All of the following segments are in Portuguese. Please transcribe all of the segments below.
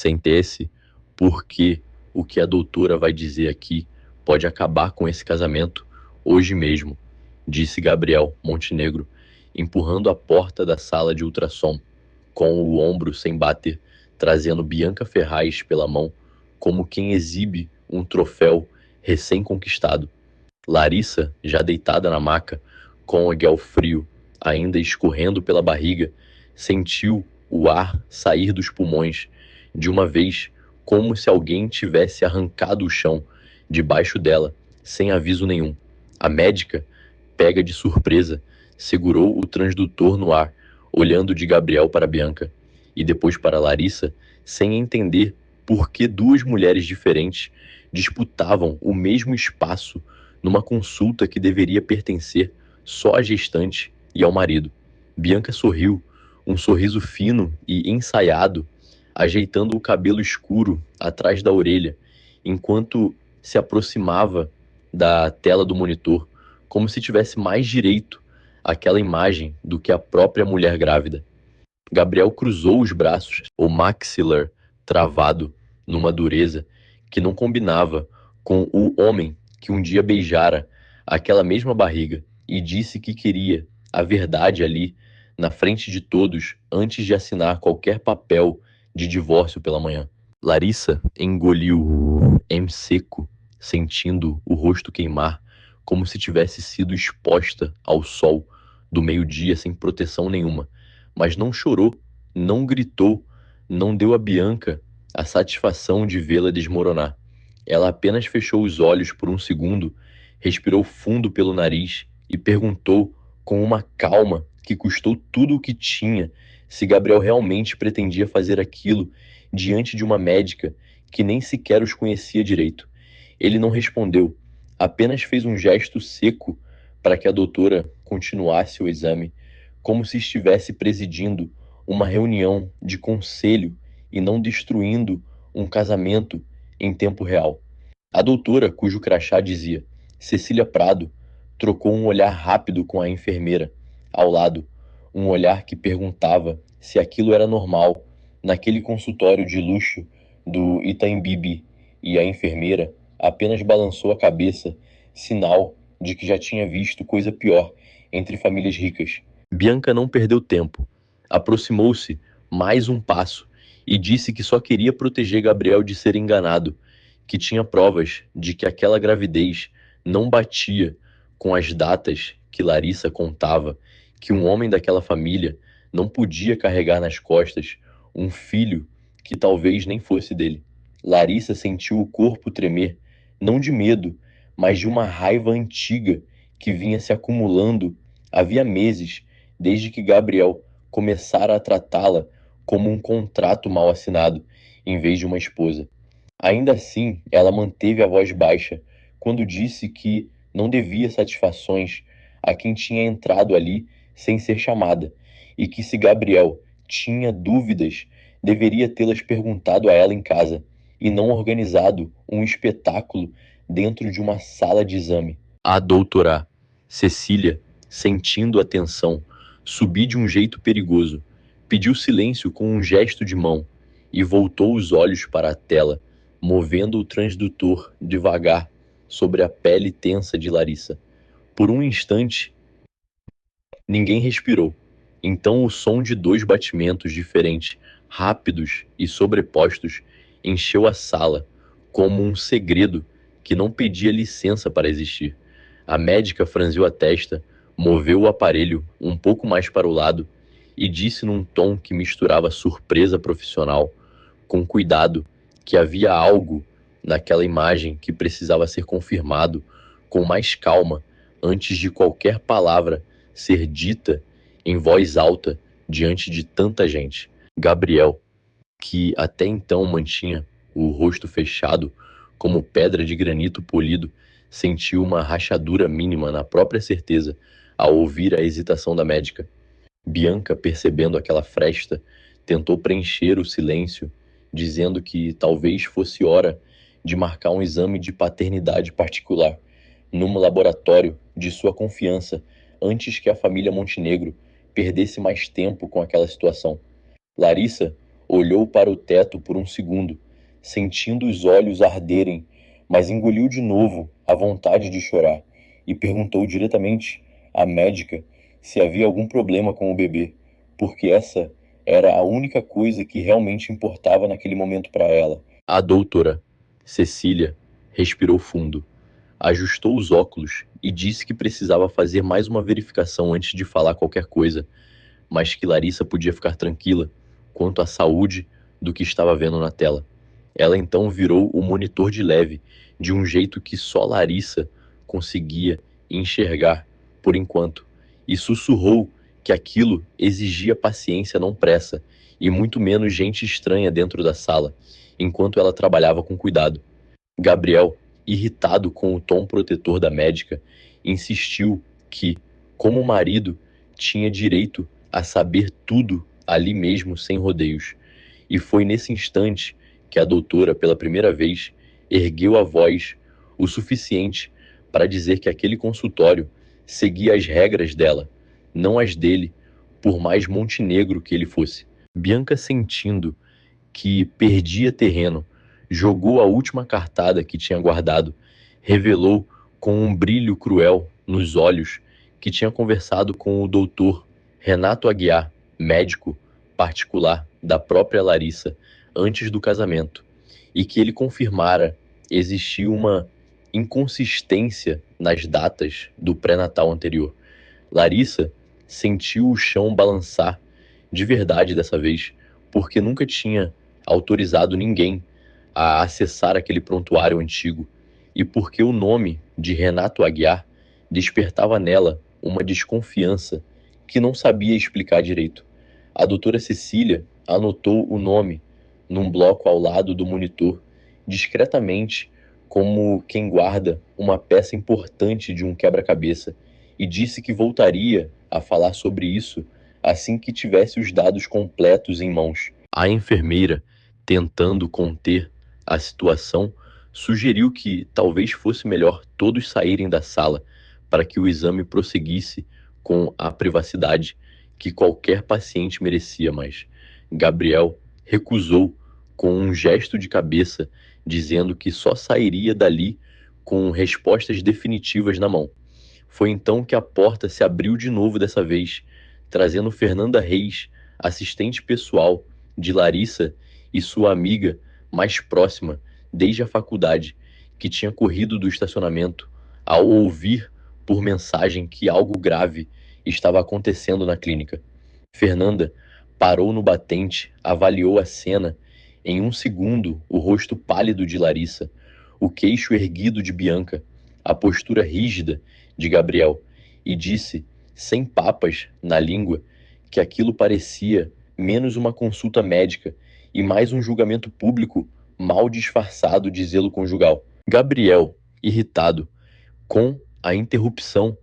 Sente-se, porque o que a doutora vai dizer aqui pode acabar com esse casamento hoje mesmo, disse Gabriel Montenegro, empurrando a porta da sala de ultrassom, com o ombro sem bater, trazendo Bianca Ferraz pela mão, como quem exibe um troféu recém-conquistado. Larissa, já deitada na maca, com o guel frio ainda escorrendo pela barriga, sentiu o ar sair dos pulmões de uma vez, como se alguém tivesse arrancado o chão debaixo dela, sem aviso nenhum. A médica, pega de surpresa, segurou o transdutor no ar, olhando de Gabriel para Bianca e depois para Larissa, sem entender por que duas mulheres diferentes disputavam o mesmo espaço numa consulta que deveria pertencer só à gestante e ao marido. Bianca sorriu, um sorriso fino e ensaiado, ajeitando o cabelo escuro atrás da orelha, enquanto se aproximava da tela do monitor, como se tivesse mais direito àquela imagem do que a própria mulher grávida. Gabriel cruzou os braços, o maxilar travado numa dureza que não combinava com o homem que um dia beijara aquela mesma barriga e disse que queria a verdade ali, na frente de todos, antes de assinar qualquer papel de divórcio pela manhã. Larissa engoliu em seco, sentindo o rosto queimar, como se tivesse sido exposta ao sol do meio-dia sem proteção nenhuma. Mas não chorou, não gritou, não deu a Bianca a satisfação de vê-la desmoronar. Ela apenas fechou os olhos por um segundo, respirou fundo pelo nariz e perguntou com uma calma que custou tudo o que tinha se Gabriel realmente pretendia fazer aquilo diante de uma médica que nem sequer os conhecia direito. Ele não respondeu, apenas fez um gesto seco para que a doutora continuasse o exame, como se estivesse presidindo uma reunião de conselho e não destruindo um casamento em tempo real. A doutora, cujo crachá dizia Cecília Prado, trocou um olhar rápido com a enfermeira ao lado, um olhar que perguntava se aquilo era normal naquele consultório de luxo do Itaim Bibi, e a enfermeira apenas balançou a cabeça, sinal de que já tinha visto coisa pior entre famílias ricas. Bianca não perdeu tempo. Aproximou-se mais um passo e disse que só queria proteger Gabriel de ser enganado, que tinha provas de que aquela gravidez não batia com as datas que Larissa contava, que um homem daquela família não podia carregar nas costas um filho que talvez nem fosse dele. Larissa sentiu o corpo tremer, não de medo, mas de uma raiva antiga que vinha se acumulando havia meses, desde que Gabriel começara a tratá-la como um contrato mal assinado, em vez de uma esposa. Ainda assim, ela manteve a voz baixa quando disse que não devia satisfações a quem tinha entrado ali sem ser chamada, e que se Gabriel tinha dúvidas, deveria tê-las perguntado a ela em casa, e não organizado um espetáculo dentro de uma sala de exame. A doutora Cecília, sentindo a tensão subir de um jeito perigoso, pediu silêncio com um gesto de mão e voltou os olhos para a tela, movendo o transdutor devagar sobre a pele tensa de Larissa. Por um instante, ninguém respirou. Então o som de dois batimentos diferentes, rápidos e sobrepostos, encheu a sala, como um segredo que não pedia licença para existir. A médica franziu a testa, moveu o aparelho um pouco mais para o lado e disse num tom que misturava surpresa profissional, com cuidado, que havia algo naquela imagem que precisava ser confirmado com mais calma antes de qualquer palavra ser dita em voz alta diante de tanta gente. Gabriel, que até então mantinha o rosto fechado como pedra de granito polido, sentiu uma rachadura mínima na própria certeza ao ouvir a hesitação da médica. Bianca, percebendo aquela fresta, tentou preencher o silêncio, dizendo que talvez fosse hora de marcar um exame de paternidade particular num laboratório de sua confiança antes que a família Montenegro perdesse mais tempo com aquela situação. Larissa olhou para o teto por um segundo, sentindo os olhos arderem, mas engoliu de novo a vontade de chorar e perguntou diretamente à médica se havia algum problema com o bebê, porque essa era a única coisa que realmente importava naquele momento para ela. A doutora Cecília respirou fundo, ajustou os óculos e disse que precisava fazer mais uma verificação antes de falar qualquer coisa, mas que Larissa podia ficar tranquila quanto à saúde do que estava vendo na tela. Ela então virou o monitor de leve, de um jeito que só Larissa conseguia enxergar por enquanto, e sussurrou que aquilo exigia paciência, não pressa, e muito menos gente estranha dentro da sala, enquanto ela trabalhava com cuidado. Gabriel, irritado com o tom protetor da médica, insistiu que, como marido, tinha direito a saber tudo ali mesmo sem rodeios. E foi nesse instante que a doutora, pela primeira vez, ergueu a voz o suficiente para dizer que aquele consultório seguia as regras dela, não as dele, por mais montenegro que ele fosse. Bianca, sentindo que perdia terreno, jogou a última cartada que tinha guardado, revelou com um brilho cruel nos olhos que tinha conversado com o doutor Renato Aguiar, médico particular da própria Larissa, antes do casamento, e que ele confirmara existia uma inconsistência nas datas do pré-natal anterior. Larissa sentiu o chão balançar de verdade dessa vez, porque nunca tinha autorizado ninguém a acessar aquele prontuário antigo, e porque o nome de Renato Aguiar despertava nela uma desconfiança que não sabia explicar direito. A doutora Cecília anotou o nome num bloco ao lado do monitor, discretamente, como quem guarda uma peça importante de um quebra-cabeça, e disse que voltaria a falar sobre isso assim que tivesse os dados completos em mãos. A enfermeira, tentando conter a situação, sugeriu que talvez fosse melhor todos saírem da sala para que o exame prosseguisse com a privacidade que qualquer paciente merecia, mas Gabriel recusou com um gesto de cabeça, dizendo que só sairia dali com respostas definitivas na mão. Foi então que a porta se abriu de novo dessa vez, trazendo Fernanda Reis, assistente pessoal de Larissa e sua amiga mais próxima desde a faculdade, que tinha corrido do estacionamento ao ouvir por mensagem que algo grave estava acontecendo na clínica. Fernanda parou no batente, avaliou a cena, em um segundo o rosto pálido de Larissa, o queixo erguido de Bianca, a postura rígida de Gabriel, e disse, sem papas na língua, que aquilo parecia menos uma consulta médica e mais um julgamento público mal disfarçado de zelo conjugal. Gabriel, irritado com a interrupção,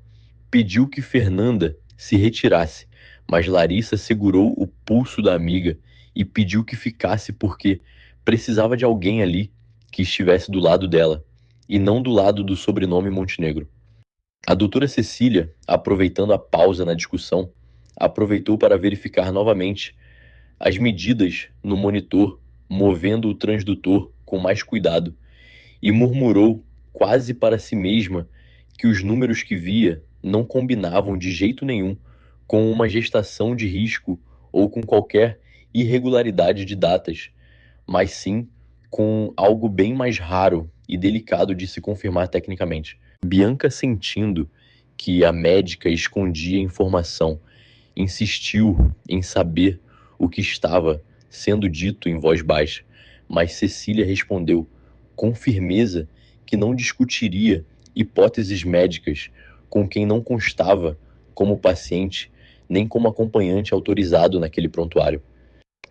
pediu que Fernanda se retirasse, mas Larissa segurou o pulso da amiga e pediu que ficasse porque precisava de alguém ali que estivesse do lado dela e não do lado do sobrenome Montenegro. A doutora Cecília, aproveitando a pausa na discussão, aproveitou para verificar novamente as medidas no monitor, movendo o transdutor com mais cuidado, e murmurou quase para si mesma que os números que via não combinavam de jeito nenhum com uma gestação de risco ou com qualquer irregularidade de datas, mas sim com algo bem mais raro e delicado de se confirmar tecnicamente. Bianca, sentindo que a médica escondia informação, insistiu em saber o que estava sendo dito em voz baixa, mas Cecília respondeu com firmeza que não discutiria hipóteses médicas com quem não constava como paciente nem como acompanhante autorizado naquele prontuário.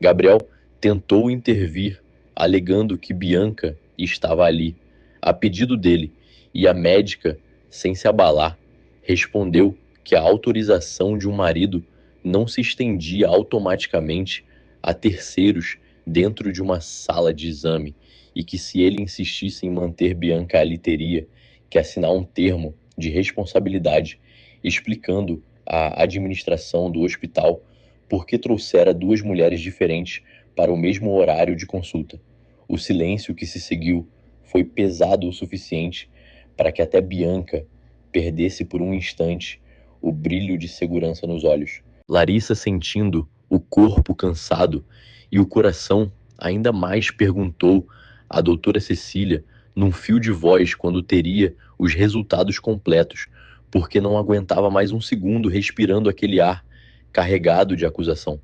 Gabriel tentou intervir, alegando que Bianca estava ali, a pedido dele, e a médica, sem se abalar, respondeu que a autorização de um marido não se estendia automaticamente a terceiros dentro de uma sala de exame e que se ele insistisse em manter Bianca ali teria que assinar um termo de responsabilidade explicando à administração do hospital por que trouxera duas mulheres diferentes para o mesmo horário de consulta. O silêncio que se seguiu foi pesado o suficiente para que até Bianca perdesse por um instante o brilho de segurança nos olhos. Larissa, sentindo o corpo cansado e o coração ainda mais, perguntou à doutora Cecília, num fio de voz, quando teria os resultados completos, porque não aguentava mais um segundo respirando aquele ar carregado de acusação.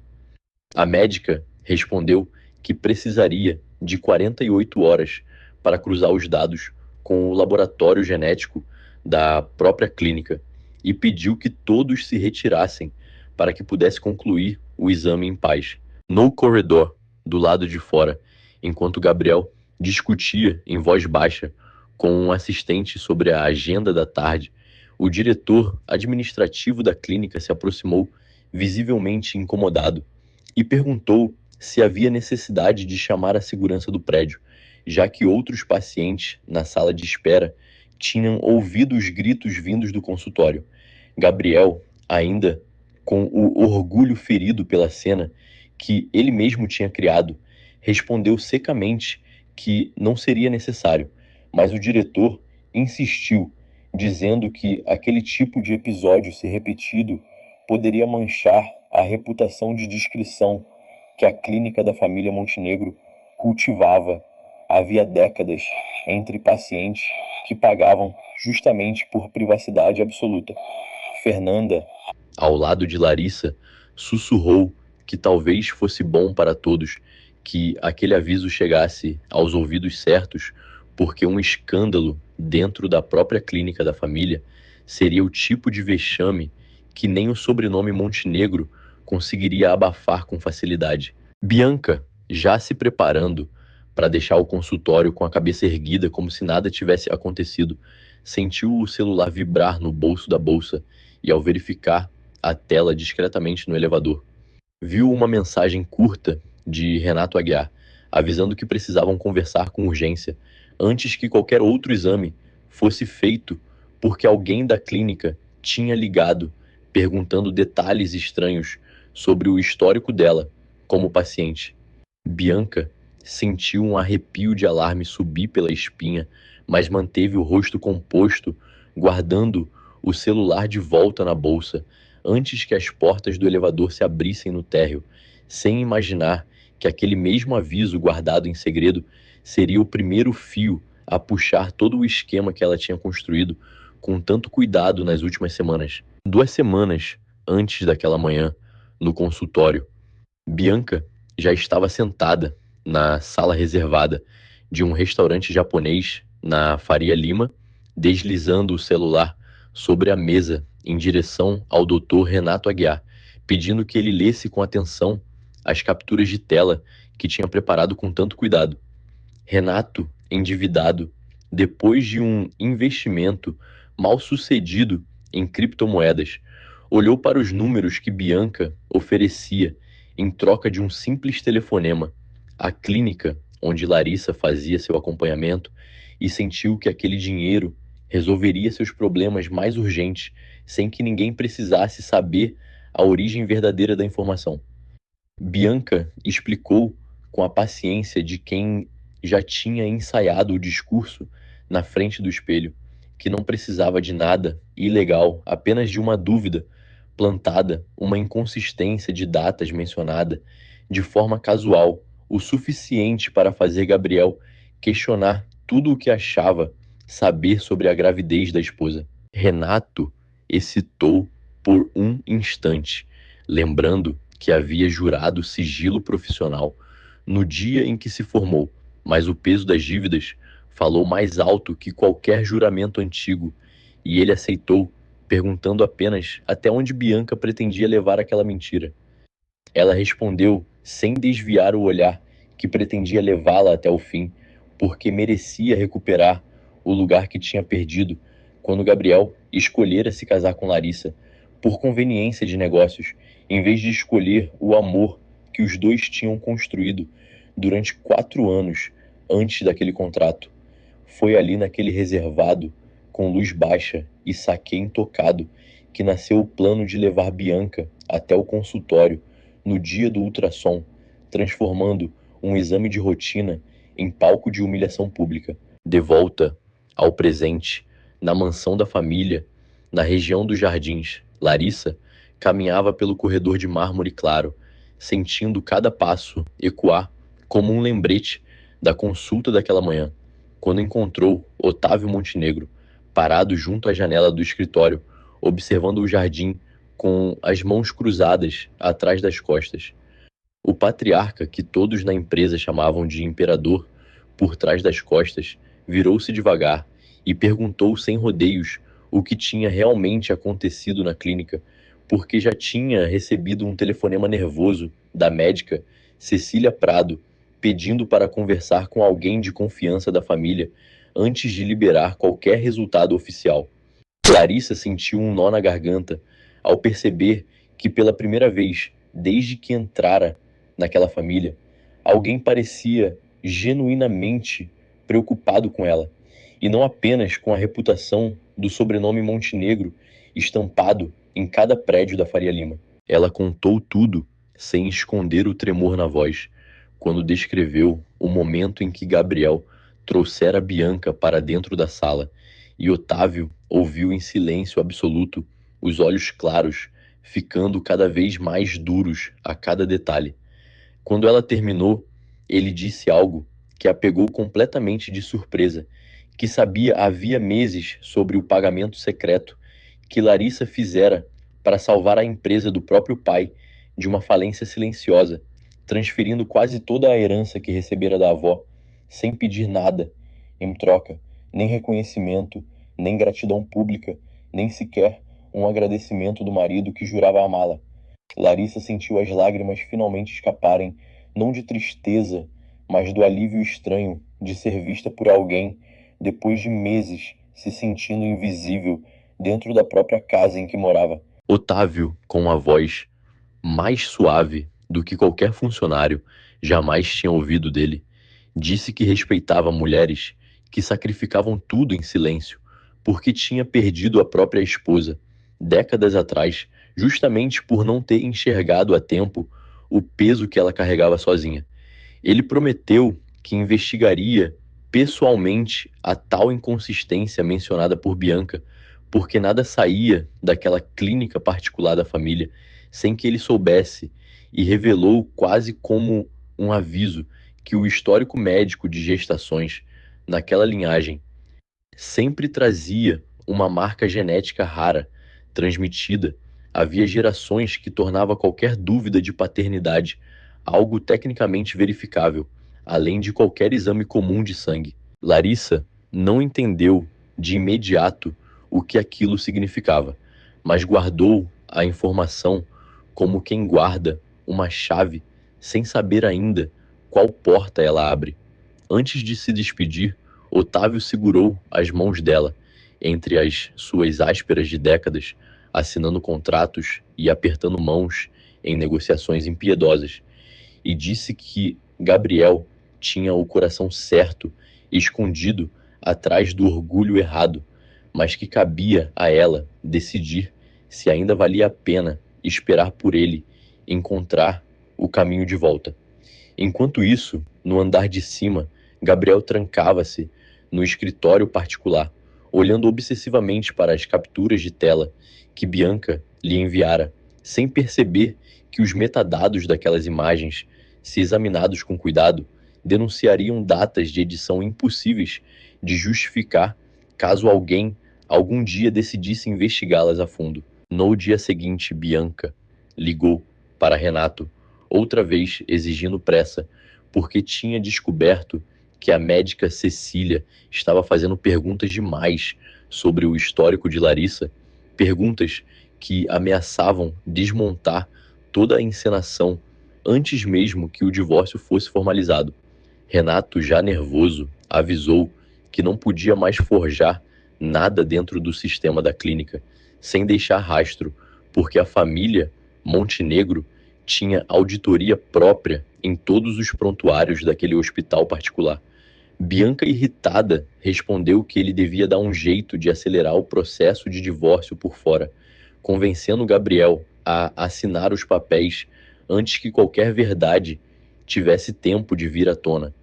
A médica respondeu que precisaria de 48 horas para cruzar os dados com o laboratório genético da própria clínica e pediu que todos se retirassem para que pudesse concluir o exame em paz. No corredor, do lado de fora, enquanto Gabriel discutia em voz baixa com um assistente sobre a agenda da tarde, o diretor administrativo da clínica se aproximou, visivelmente incomodado, e perguntou se havia necessidade de chamar a segurança do prédio, já que outros pacientes na sala de espera tinham ouvido os gritos vindos do consultório. Gabriel, ainda com o orgulho ferido pela cena que ele mesmo tinha criado, respondeu secamente que não seria necessário, mas o diretor insistiu, dizendo que aquele tipo de episódio, se repetido, poderia manchar a reputação de discrição que a clínica da família Montenegro cultivava havia décadas entre pacientes que pagavam justamente por privacidade absoluta. Fernanda, ao lado de Larissa, sussurrou que talvez fosse bom para todos que aquele aviso chegasse aos ouvidos certos, porque um escândalo dentro da própria clínica da família seria o tipo de vexame que nem o sobrenome Montenegro conseguiria abafar com facilidade. Bianca, já se preparando para deixar o consultório com a cabeça erguida como se nada tivesse acontecido, sentiu o celular vibrar no bolso da bolsa e, ao verificar a tela discretamente no elevador, viu uma mensagem curta de Renato Aguiar, avisando que precisavam conversar com urgência antes que qualquer outro exame fosse feito, porque alguém da clínica tinha ligado perguntando detalhes estranhos sobre o histórico dela como paciente. Bianca sentiu um arrepio de alarme subir pela espinha, mas manteve o rosto composto, guardando o celular de volta na bolsa antes que as portas do elevador se abrissem no térreo, sem imaginar que aquele mesmo aviso guardado em segredo seria o primeiro fio a puxar todo o esquema que ela tinha construído com tanto cuidado nas últimas semanas. 2 semanas antes daquela manhã, no consultório, Bianca já estava sentada na sala reservada de um restaurante japonês na Faria Lima, deslizando o celular sobre a mesa em direção ao Dr. Renato Aguiar, pedindo que ele lesse com atenção as capturas de tela que tinha preparado com tanto cuidado. Renato, endividado, depois de um investimento mal sucedido em criptomoedas, olhou para os números que Bianca oferecia em troca de um simples telefonema à clínica onde Larissa fazia seu acompanhamento e sentiu que aquele dinheiro resolveria seus problemas mais urgentes sem que ninguém precisasse saber a origem verdadeira da informação. Bianca explicou com a paciência de quem já tinha ensaiado o discurso na frente do espelho, que não precisava de nada ilegal, apenas de uma dúvida plantada, uma inconsistência de datas mencionada de forma casual, o suficiente para fazer Gabriel questionar tudo o que achava saber sobre a gravidez da esposa. Renato hesitou por um instante, lembrando que havia jurado sigilo profissional no dia em que se formou, mas o peso das dívidas falou mais alto que qualquer juramento antigo, e ele aceitou, perguntando apenas até onde Bianca pretendia levar aquela mentira. Ela respondeu sem desviar o olhar que pretendia levá-la até o fim, porque merecia recuperar o lugar que tinha perdido quando Gabriel escolhera se casar com Larissa, por conveniência de negócios, em vez de escolher o amor que os dois tinham construído durante 4 anos antes daquele contrato. Foi ali naquele reservado, com luz baixa e saque intocado, que nasceu o plano de levar Bianca até o consultório no dia do ultrassom, transformando um exame de rotina em palco de humilhação pública. De volta ao presente, na mansão da família, na região dos jardins, Larissa caminhava pelo corredor de mármore claro, sentindo cada passo ecoar como um lembrete da consulta daquela manhã, quando encontrou Otávio Montenegro, parado junto à janela do escritório, observando o jardim com as mãos cruzadas atrás das costas. O patriarca, que todos na empresa chamavam de imperador, por trás das costas, virou-se devagar e perguntou sem rodeios o que tinha realmente acontecido na clínica, porque já tinha recebido um telefonema nervoso da médica Cecília Prado, pedindo para conversar com alguém de confiança da família antes de liberar qualquer resultado oficial. Larissa sentiu um nó na garganta ao perceber que pela primeira vez, desde que entrara naquela família, alguém parecia genuinamente preocupado com ela, e não apenas com a reputação do sobrenome Montenegro estampado em cada prédio da Faria Lima. Ela contou tudo, sem esconder o tremor na voz, quando descreveu o momento em que Gabriel trouxera Bianca para dentro da sala, e Otávio ouviu em silêncio absoluto, os olhos claros, ficando cada vez mais duros a cada detalhe. Quando ela terminou, ele disse algo que a pegou completamente de surpresa, que sabia havia meses sobre o pagamento secreto que Larissa fizera para salvar a empresa do próprio pai de uma falência silenciosa, transferindo quase toda a herança que recebera da avó, sem pedir nada em troca, nem reconhecimento, nem gratidão pública, nem sequer um agradecimento do marido que jurava amá-la. Larissa sentiu as lágrimas finalmente escaparem, não de tristeza, mas do alívio estranho de ser vista por alguém depois de meses se sentindo invisível dentro da própria casa em que morava. Otávio, com a voz mais suave do que qualquer funcionário jamais tinha ouvido dele, disse que respeitava mulheres que sacrificavam tudo em silêncio, porque tinha perdido a própria esposa, décadas atrás, justamente por não ter enxergado a tempo o peso que ela carregava sozinha. Ele prometeu que investigaria pessoalmente a tal inconsistência mencionada por Bianca, porque nada saía daquela clínica particular da família sem que ele soubesse, e revelou quase como um aviso que o histórico médico de gestações naquela linhagem sempre trazia uma marca genética rara, transmitida. Havia gerações que tornava qualquer dúvida de paternidade algo tecnicamente verificável, além de qualquer exame comum de sangue. Larissa não entendeu de imediato o que aquilo significava, mas guardou a informação como quem guarda uma chave sem saber ainda qual porta ela abre. Antes de se despedir, Otávio segurou as mãos dela entre as suas ásperas de décadas, assinando contratos e apertando mãos em negociações impiedosas, e disse que Gabriel tinha o coração certo, escondido atrás do orgulho errado, mas que cabia a ela decidir se ainda valia a pena esperar por ele encontrar o caminho de volta. Enquanto isso, no andar de cima, Gabriel trancava-se no escritório particular, olhando obsessivamente para as capturas de tela que Bianca lhe enviara, sem perceber que os metadados daquelas imagens, se examinados com cuidado, denunciariam datas de edição impossíveis de justificar caso alguém algum dia decidisse investigá-las a fundo. No dia seguinte, Bianca ligou para Renato, outra vez exigindo pressa, porque tinha descoberto que a médica Cecília estava fazendo perguntas demais sobre o histórico de Larissa, perguntas que ameaçavam desmontar toda a encenação antes mesmo que o divórcio fosse formalizado. Renato, já nervoso, avisou que não podia mais forjar nada dentro do sistema da clínica, sem deixar rastro, porque a família Montenegro tinha auditoria própria em todos os prontuários daquele hospital particular. Bianca, irritada, respondeu que ele devia dar um jeito de acelerar o processo de divórcio por fora, convencendo Gabriel a assinar os papéis antes que qualquer verdade tivesse tempo de vir à tona,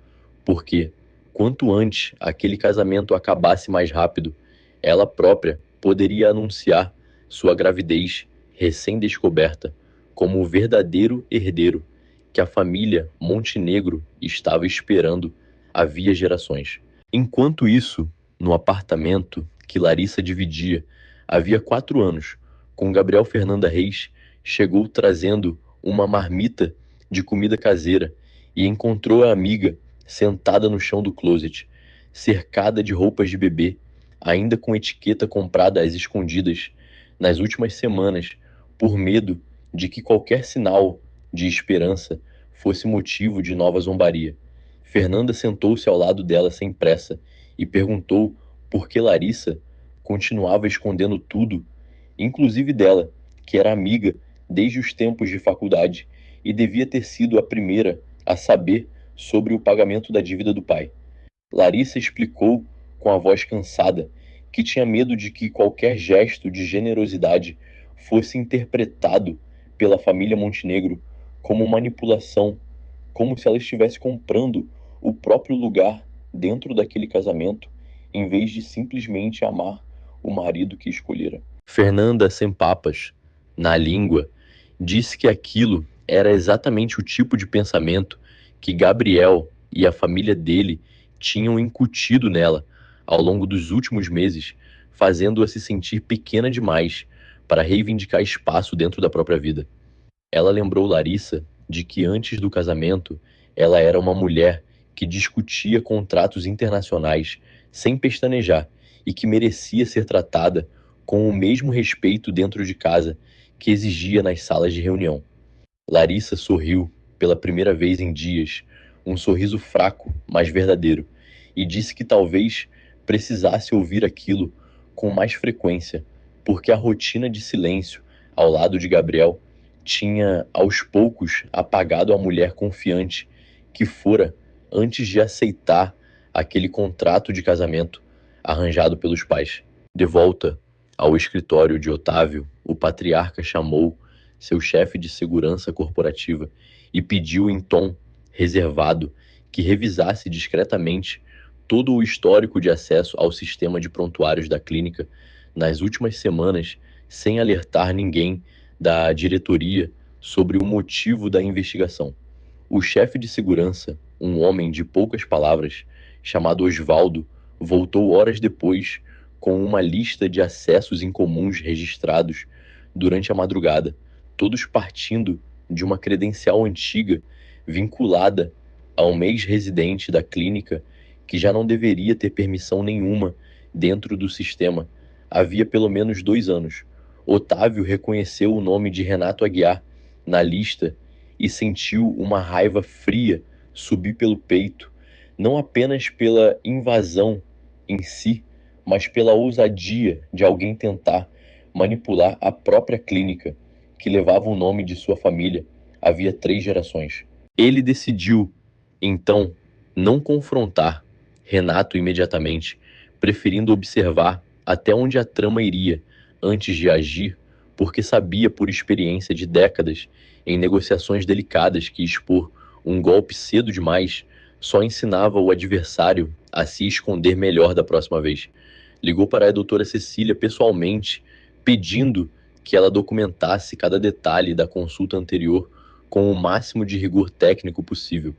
porque, quanto antes aquele casamento acabasse mais rápido, ela própria poderia anunciar sua gravidez recém-descoberta como o verdadeiro herdeiro que a família Montenegro estava esperando havia gerações. Enquanto isso, no apartamento que Larissa dividia havia 4 anos, com Gabriel Fernanda Reis, chegou trazendo uma marmita de comida caseira e encontrou a amiga sentada no chão do closet, cercada de roupas de bebê, ainda com etiqueta comprada às escondidas nas últimas semanas, por medo de que qualquer sinal de esperança fosse motivo de nova zombaria. Fernanda sentou-se ao lado dela sem pressa e perguntou por que Larissa continuava escondendo tudo, inclusive dela, que era amiga desde os tempos de faculdade e devia ter sido a primeira a saber sobre o pagamento da dívida do pai. Larissa explicou com a voz cansada que tinha medo de que qualquer gesto de generosidade fosse interpretado pela família Montenegro como manipulação, como se ela estivesse comprando o próprio lugar dentro daquele casamento, em vez de simplesmente amar o marido que escolhera. Fernanda, sem papas na língua, disse que aquilo era exatamente o tipo de pensamento que Gabriel e a família dele tinham incutido nela ao longo dos últimos meses, fazendo-a se sentir pequena demais para reivindicar espaço dentro da própria vida. Ela lembrou Larissa de que antes do casamento ela era uma mulher que discutia contratos internacionais sem pestanejar e que merecia ser tratada com o mesmo respeito dentro de casa que exigia nas salas de reunião. Larissa sorriu pela primeira vez em dias, um sorriso fraco, mas verdadeiro, e disse que talvez precisasse ouvir aquilo com mais frequência, porque a rotina de silêncio ao lado de Gabriel tinha aos poucos apagado a mulher confiante que fora antes de aceitar aquele contrato de casamento arranjado pelos pais. De volta ao escritório de Otávio, o patriarca chamou seu chefe de segurança corporativa e pediu em tom reservado que revisasse discretamente todo o histórico de acesso ao sistema de prontuários da clínica nas últimas semanas, sem alertar ninguém da diretoria sobre o motivo da investigação. O chefe de segurança, um homem de poucas palavras, chamado Osvaldo, voltou horas depois com uma lista de acessos incomuns registrados durante a madrugada, todos partindo de uma credencial antiga vinculada a um ex-residente da clínica que já não deveria ter permissão nenhuma dentro do sistema havia pelo menos 2 anos. Otávio reconheceu o nome de Renato Aguiar na lista e sentiu uma raiva fria subir pelo peito, não apenas pela invasão em si, mas pela ousadia de alguém tentar manipular a própria clínica, que levava o nome de sua família havia 3 gerações. Ele decidiu, então, não confrontar Renato imediatamente, preferindo observar até onde a trama iria antes de agir, porque sabia por experiência de décadas em negociações delicadas que expor um golpe cedo demais só ensinava o adversário a se esconder melhor da próxima vez. Ligou para a doutora Cecília pessoalmente, pedindo que ela documentasse cada detalhe da consulta anterior com o máximo de rigor técnico possível,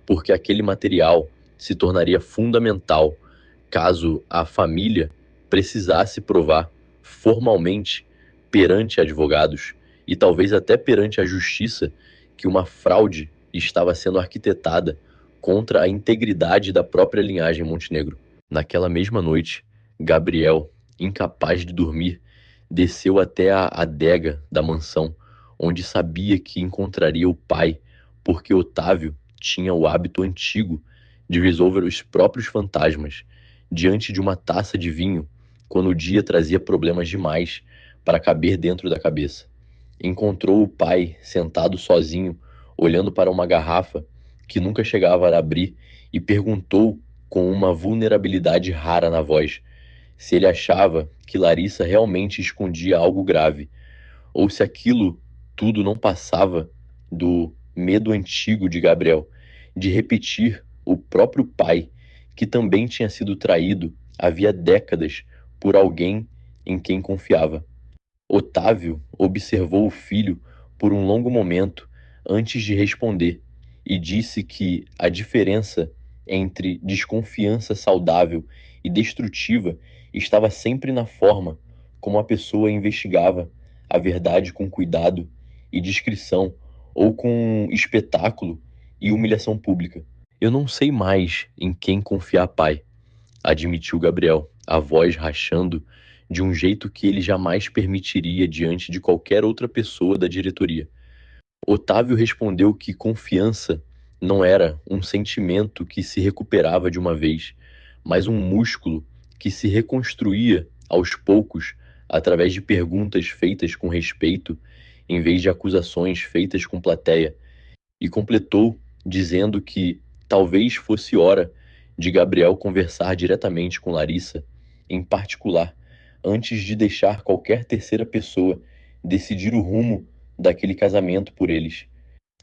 porque aquele material se tornaria fundamental caso a família precisasse provar formalmente perante advogados e talvez até perante a justiça que uma fraude estava sendo arquitetada contra a integridade da própria linhagem Montenegro. Naquela mesma noite, Gabriel, incapaz de dormir, desceu até a adega da mansão, onde sabia que encontraria o pai, porque Otávio tinha o hábito antigo de resolver os próprios fantasmas diante de uma taça de vinho, quando o dia trazia problemas demais para caber dentro da cabeça. Encontrou o pai sentado sozinho, olhando para uma garrafa que nunca chegava a abrir e perguntou com uma vulnerabilidade rara na voz se ele achava que Larissa realmente escondia algo grave, ou se aquilo tudo não passava do medo antigo de Gabriel de repetir o próprio pai, que também tinha sido traído havia décadas por alguém em quem confiava. Otávio observou o filho por um longo momento antes de responder e disse que a diferença entre desconfiança saudável e destrutiva estava sempre na forma como a pessoa investigava a verdade com cuidado e discrição, ou com espetáculo e humilhação pública. Eu não sei mais em quem confiar, pai, admitiu Gabriel, a voz rachando de um jeito que ele jamais permitiria diante de qualquer outra pessoa da diretoria. Otávio respondeu que confiança não era um sentimento que se recuperava de uma vez, mas um músculo que se reconstruía aos poucos através de perguntas feitas com respeito, em vez de acusações feitas com plateia, e completou dizendo que talvez fosse hora de Gabriel conversar diretamente com Larissa, em particular, antes de deixar qualquer terceira pessoa decidir o rumo daquele casamento por eles.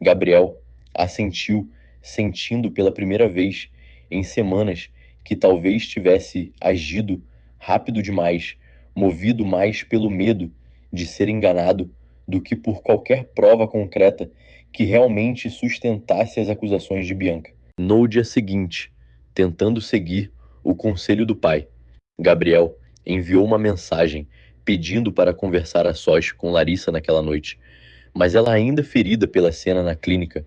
Gabriel assentiu, sentindo pela primeira vez em semanas que talvez tivesse agido rápido demais, movido mais pelo medo de ser enganado do que por qualquer prova concreta que realmente sustentasse as acusações de Bianca. No dia seguinte, tentando seguir o conselho do pai, Gabriel enviou uma mensagem pedindo para conversar a sós com Larissa naquela noite, mas ela, ainda ferida pela cena na clínica,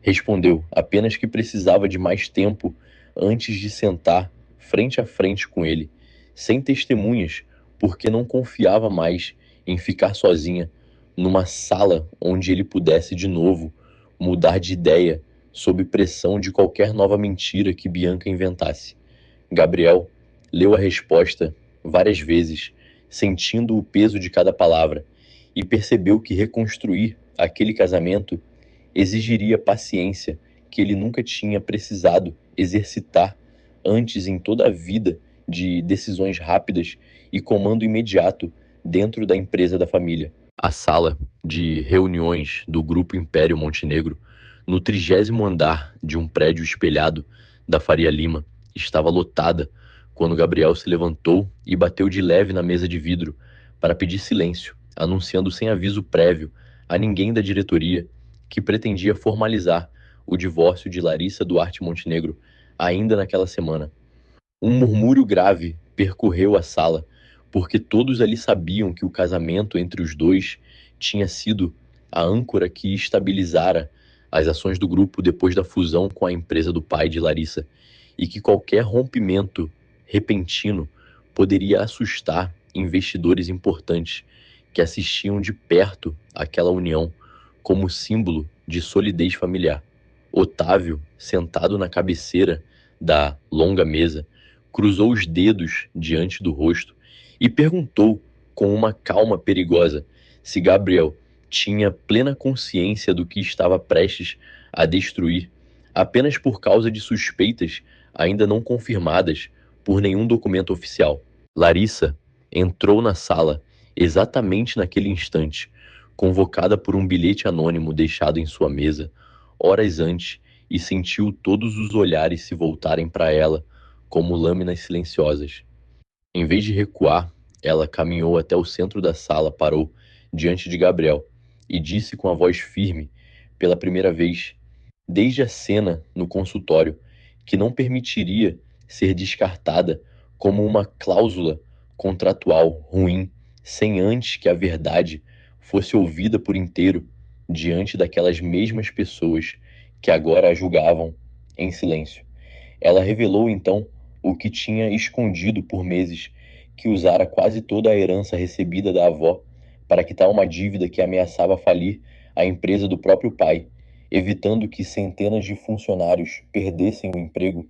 respondeu apenas que precisava de mais tempo antes de sentar frente a frente com ele, sem testemunhas, porque não confiava mais em ficar sozinha numa sala onde ele pudesse de novo mudar de ideia sob pressão de qualquer nova mentira que Bianca inventasse. Gabriel leu a resposta várias vezes, sentindo o peso de cada palavra, e percebeu que reconstruir aquele casamento exigiria paciência que ele nunca tinha precisado exercitar antes em toda a vida de decisões rápidas e comando imediato dentro da empresa da família. A sala de reuniões do Grupo Império Montenegro, no 30º andar de um prédio espelhado da Faria Lima, estava lotada quando Gabriel se levantou e bateu de leve na mesa de vidro para pedir silêncio, anunciando sem aviso prévio a ninguém da diretoria que pretendia formalizar o divórcio de Larissa Duarte Montenegro ainda naquela semana. Um murmúrio grave percorreu a sala, porque todos ali sabiam que o casamento entre os dois tinha sido a âncora que estabilizara as ações do grupo depois da fusão com a empresa do pai de Larissa, e que qualquer rompimento repentino poderia assustar investidores importantes que assistiam de perto àquela união como símbolo de solidez familiar. Otávio, sentado na cabeceira da longa mesa, cruzou os dedos diante do rosto e perguntou com uma calma perigosa se Gabriel tinha plena consciência do que estava prestes a destruir, apenas por causa de suspeitas ainda não confirmadas por nenhum documento oficial. Larissa entrou na sala exatamente naquele instante, convocada por um bilhete anônimo deixado em sua mesa horas antes, e sentiu todos os olhares se voltarem para ela como lâminas silenciosas. Em vez de recuar, ela caminhou até o centro da sala, parou diante de Gabriel e disse com a voz firme, pela primeira vez desde a cena no consultório, que não permitiria ser descartada como uma cláusula contratual ruim, sem antes que a verdade fosse ouvida por inteiro diante daquelas mesmas pessoas que agora a julgavam em silêncio. Ela revelou então o que tinha escondido por meses, que usara quase toda a herança recebida da avó para quitar uma dívida que ameaçava falir a empresa do próprio pai, evitando que centenas de funcionários perdessem o emprego,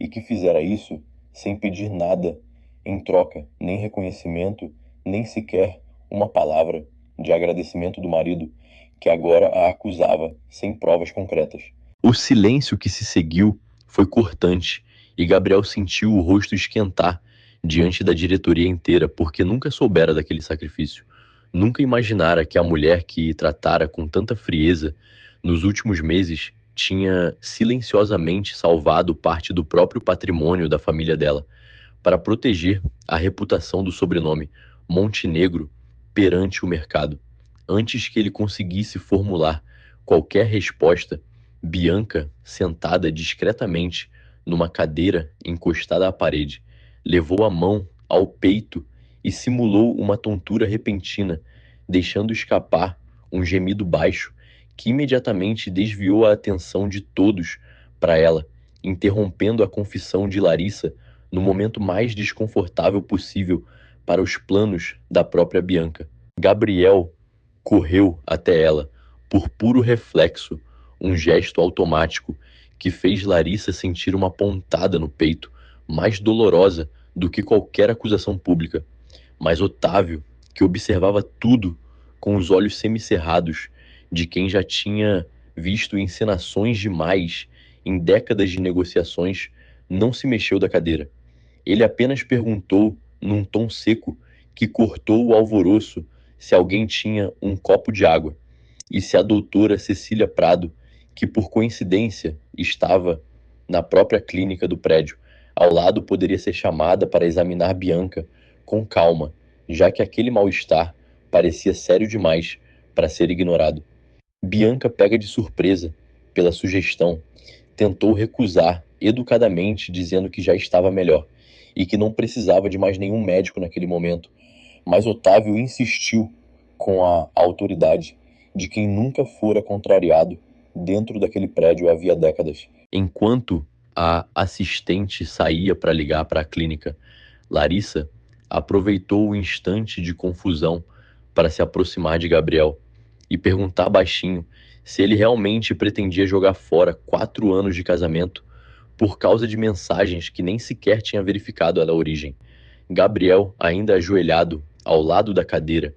e que fizera isso sem pedir nada em troca, nem reconhecimento, nem sequer uma palavra de agradecimento do marido, que agora a acusava sem provas concretas. O silêncio que se seguiu foi cortante, e Gabriel sentiu o rosto esquentar diante da diretoria inteira, porque nunca soubera daquele sacrifício. Nunca imaginara que a mulher que tratara com tanta frieza Nos últimos meses, tinha silenciosamente salvado parte do próprio patrimônio da família dela, para proteger a reputação do sobrenome Montenegro perante o mercado. Antes que ele conseguisse formular qualquer resposta, Bianca, sentada discretamente numa cadeira encostada à parede, levou a mão ao peito e simulou uma tontura repentina, deixando escapar um gemido baixo que imediatamente desviou a atenção de todos para ela, interrompendo a confissão de Larissa no momento mais desconfortável possível para os planos da própria Bianca. Gabriel correu até ela, por puro reflexo, um gesto automático que fez Larissa sentir uma pontada no peito, mais dolorosa do que qualquer acusação pública. Mas Otávio, que observava tudo com os olhos semicerrados de quem já tinha visto encenações demais em décadas de negociações, não se mexeu da cadeira. Ele apenas perguntou, num tom seco, que cortou o alvoroço, se alguém tinha um copo de água, e se a doutora Cecília Prado, que por coincidência estava na própria clínica do prédio, ao lado poderia ser chamada para examinar Bianca com calma, já que aquele mal-estar parecia sério demais para ser ignorado. Bianca, pega de surpresa pela sugestão, tentou recusar educadamente, dizendo que já estava melhor e que não precisava de mais nenhum médico naquele momento. Mas Otávio insistiu com a autoridade de quem nunca fora contrariado dentro daquele prédio havia décadas. Enquanto a assistente saía para ligar para a clínica, Larissa aproveitou o instante de confusão para se aproximar de Gabriel e perguntar baixinho se ele realmente pretendia jogar fora 4 anos de casamento por causa de mensagens que nem sequer tinha verificado a origem. Gabriel, ainda ajoelhado ao lado da cadeira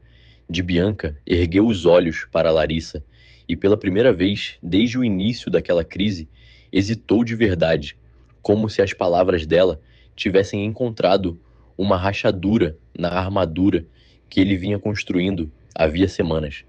de Bianca, ergueu os olhos para Larissa e, pela primeira vez desde o início daquela crise, hesitou de verdade, como se as palavras dela tivessem encontrado uma rachadura na armadura que ele vinha construindo havia semanas.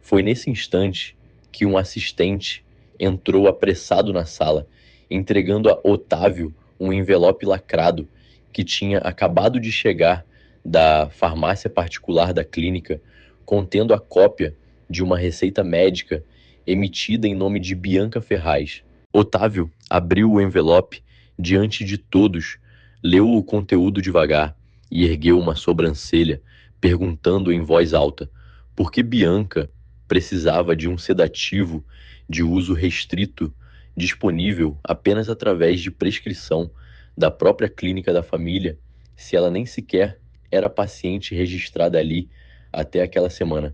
Foi nesse instante que um assistente entrou apressado na sala, entregando a Otávio um envelope lacrado que tinha acabado de chegar da farmácia particular da clínica, contendo a cópia de uma receita médica emitida em nome de Bianca Ferraz. Otávio abriu o envelope diante de todos, leu o conteúdo devagar e ergueu uma sobrancelha, perguntando em voz alta por que Bianca precisava de um sedativo de uso restrito disponível apenas através de prescrição da própria clínica da família, se ela nem sequer era paciente registrada ali até aquela semana.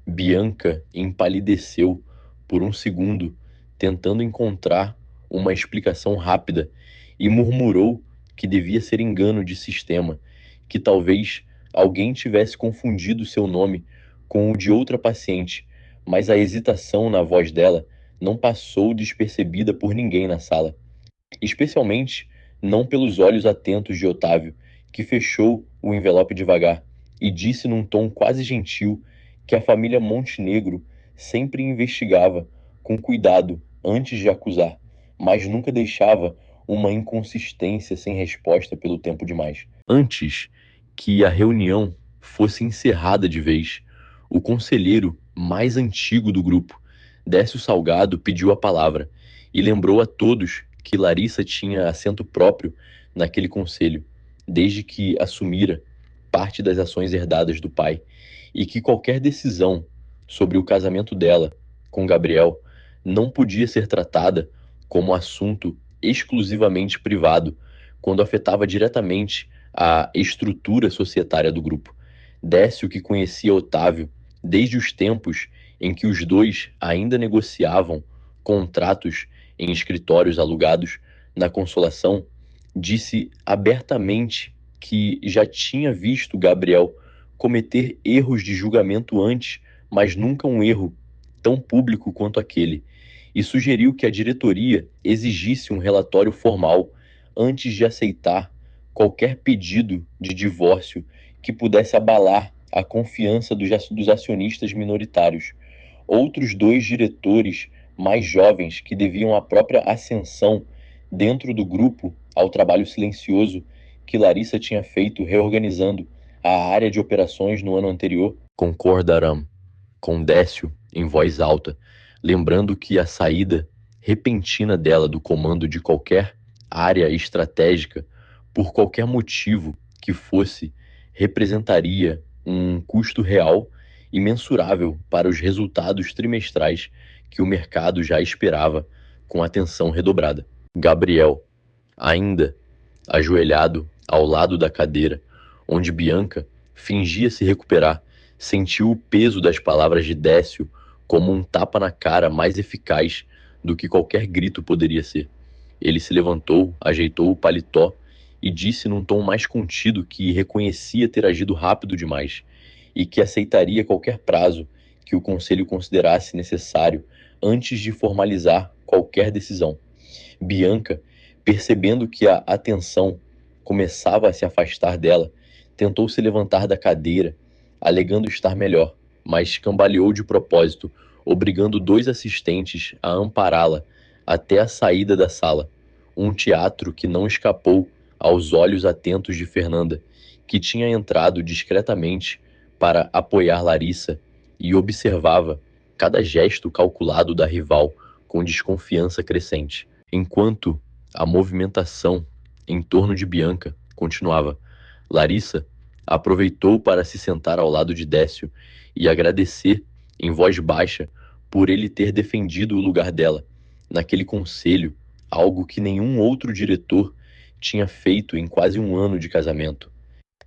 Bianca empalideceu por um segundo, tentando encontrar uma explicação rápida, e murmurou que devia ser engano de sistema, que talvez alguém tivesse confundido seu nome com o de outra paciente, mas a hesitação na voz dela não passou despercebida por ninguém na sala, especialmente não pelos olhos atentos de Otávio, que fechou o envelope devagar e disse num tom quase gentil que a família Montenegro sempre investigava com cuidado antes de acusar, mas nunca deixava uma inconsistência sem resposta pelo tempo demais. Antes que a reunião fosse encerrada de vez, o conselheiro mais antigo do grupo, Décio Salgado, pediu a palavra e lembrou a todos que Larissa tinha assento próprio naquele conselho, desde que assumira parte das ações herdadas do pai, e que qualquer decisão sobre o casamento dela com Gabriel não podia ser tratada como assunto exclusivamente privado, quando afetava diretamente a estrutura societária do grupo. Décio, que conhecia Otávio desde os tempos em que os dois ainda negociavam contratos em escritórios alugados na Consolação, disse abertamente que já tinha visto Gabriel cometer erros de julgamento antes, mas nunca um erro tão público quanto aquele, e sugeriu que a diretoria exigisse um relatório formal antes de aceitar qualquer pedido de divórcio que pudesse abalar a confiança dos acionistas minoritários. Outros 2 diretores mais jovens que deviam a própria ascensão dentro do grupo ao trabalho silencioso que Larissa tinha feito reorganizando a área de operações no ano anterior. Concordaram com Décio em voz alta, lembrando que a saída repentina dela do comando de qualquer área estratégica, por qualquer motivo que fosse, representaria um custo real e mensurável para os resultados trimestrais que o mercado já esperava com atenção redobrada. Gabriel, ainda ajoelhado ao lado da cadeira, onde Bianca fingia se recuperar, sentiu o peso das palavras de Décio como um tapa na cara mais eficaz do que qualquer grito poderia ser. Ele se levantou, ajeitou o paletó e disse num tom mais contido que reconhecia ter agido rápido demais e que aceitaria qualquer prazo que o conselho considerasse necessário antes de formalizar qualquer decisão. Bianca, percebendo que a atenção começava a se afastar dela, tentou se levantar da cadeira, alegando estar melhor, mas cambaleou de propósito, obrigando 2 assistentes a ampará-la até a saída da sala. Um teatro que não escapou aos olhos atentos de Fernanda, que tinha entrado discretamente para apoiar Larissa e observava cada gesto calculado da rival com desconfiança crescente. Enquanto a movimentação em torno de Bianca continuava, Larissa aproveitou para se sentar ao lado de Décio e agradecer em voz baixa por ele ter defendido o lugar dela naquele conselho, algo que nenhum outro diretor tinha feito em quase um ano de casamento.